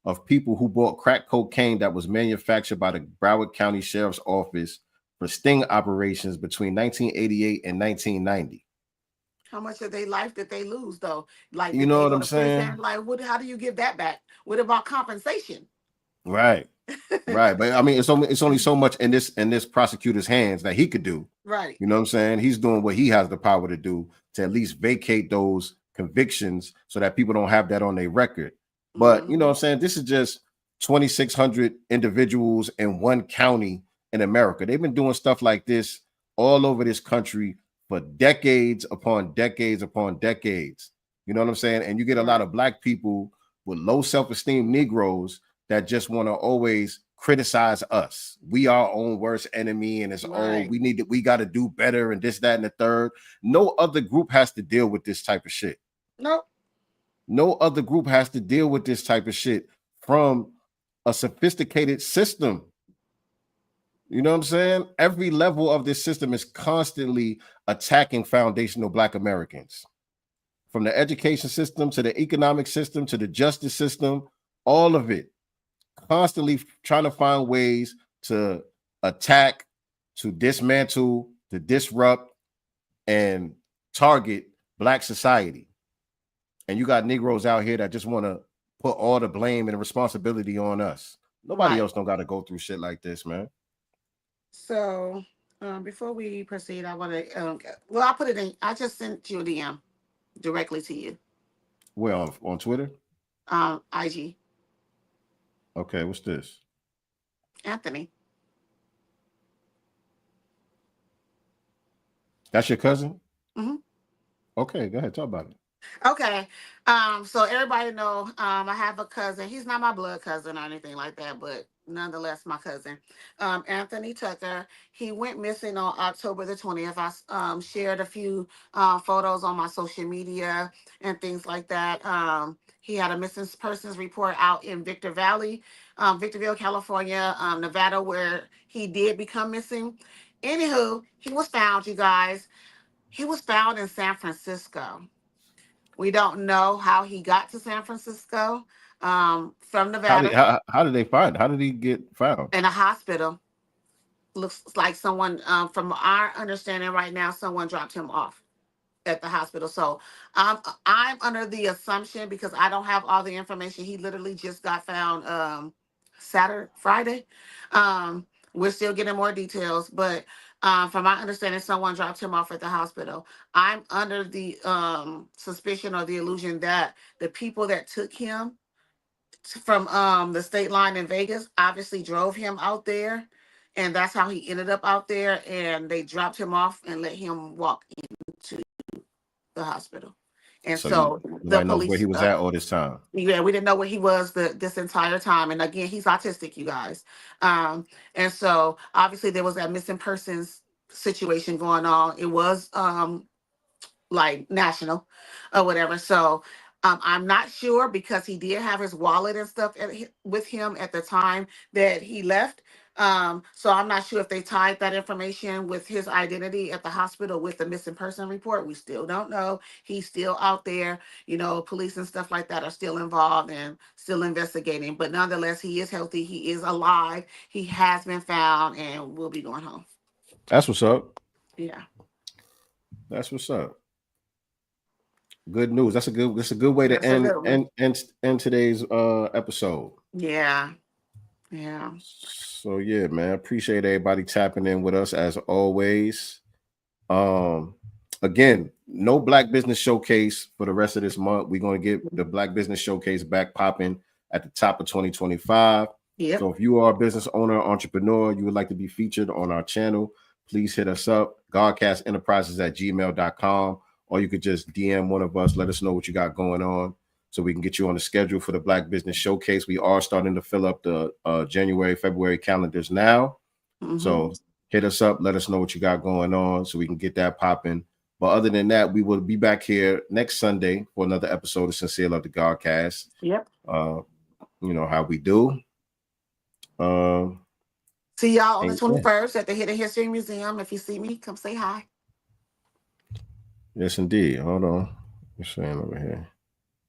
of people who bought crack cocaine that was manufactured by the Broward County Sheriff's Office for sting operations between 1988 and 1990. How much of their life did they lose though? Like, You did know they what go I'm to prison? saying? Like, what? How do you give that back? What about compensation? Right. Right. But I mean, it's only so much in this prosecutor's hands that he could do. Right. You know what I'm saying? He's doing what he has the power to do to at least vacate those convictions so that people don't have that on their record. But you know what I'm saying? This is just 2,600 individuals in one county in America. They've been doing stuff like this all over this country for decades upon decades upon decades. You know what I'm saying? And you get a lot of black people with low self-esteem Negroes that just want to always criticize us. We are our own worst enemy, and it's Right. we got to do better, and this, that, and the third. No other group has to deal with this type of shit. Nope. No other group has to deal with this type of shit from a sophisticated system. You know what I'm saying? Every level of this system is constantly attacking foundational Black Americans. From the education system to the economic system to the justice system, all of it. Constantly trying to find ways to attack, to dismantle, to disrupt, and target Black society. And you got Negroes out here that just want to put all the blame and the responsibility on us. Nobody else don't got to go through shit like this, man. So before we proceed, I want to, well, I'll put it in, I just sent you a DM directly to you. Well, on Twitter? IG. Okay, what's this? Anthony. That's your cousin? Mm-hmm. Okay, go ahead, talk about it. Okay. So everybody know I have a cousin. He's not my blood cousin or anything like that, but nonetheless my cousin. Anthony Tucker. He went missing on October the 20th. I shared a few photos on my social media and things like that. He had a missing persons report out in Victorville, California, Nevada, where he did become missing. Anywho, he was found, you guys. He was found in San Francisco. We don't know how he got to San Francisco from Nevada How did they find it? How did he get found? in a hospital. Looks like someone, from our understanding right now, someone dropped him off at the hospital. So I'm under the assumption, because I don't have all the information. He literally just got found Friday. We're still getting more details, but from my understanding, someone dropped him off at the hospital. I'm under the suspicion or the illusion that the people that took him from the state line in Vegas obviously drove him out there, and that's how he ended up out there. And they dropped him off and let him walk into the hospital. And so the nobody knows where police, he was at all this time. yeah, we didn't know where he was this entire time. And again, he's autistic, you guys. And so obviously there was that missing persons situation going on. It was like national or whatever. So I'm not sure, because he did have his wallet and stuff with him at the time that he left. So I'm not sure if they tied that information with his identity at the hospital with the missing person report. We still don't know. He's still out there. You know, police and stuff like that are still involved and still investigating. But nonetheless, he is healthy. He is alive. He has been found and will be going home. That's what's up. Yeah. That's what's up. Good news. That's a good way to end today's episode. Yeah. Yeah. So yeah, man. Appreciate everybody tapping in with us as always. Again, no Black Business Showcase for the rest of this month. We're going to get the Black Business Showcase back popping at the top of 2025. Yep. So if you are a business owner, entrepreneur, you would like to be featured on our channel, please hit us up, godcastenterprises@gmail.com, or you could just DM one of us, let us know what you got going on so we can get you on the schedule for the Black Business Showcase. We are starting to fill up the January, February calendars now. So hit us up, let us know what you got going on so we can get that popping. But other than that, we will be back here next Sunday for another episode of Sincere Love the Godcast. Yep. You know how we do. See y'all on the 21st at the Hidden History Museum. If you see me, come say hi. Yes, indeed. Hold on. What's saying over here?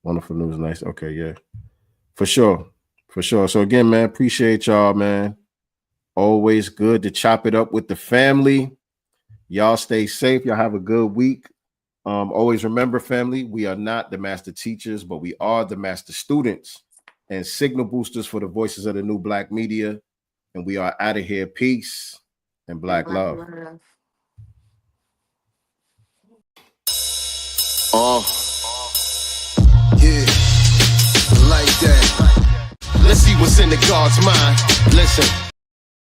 Wonderful news. Nice. Okay, yeah. For sure. For sure. So again, man, appreciate y'all, man. Always good to chop it up with the family. Y'all stay safe. Y'all have a good week. Always remember, family, we are not the master teachers, but we are the master students and signal boosters for the voices of the new Black media. And we are out of here. Peace and Black love. Yeah, like that. Let's see what's in the God's mind. Listen.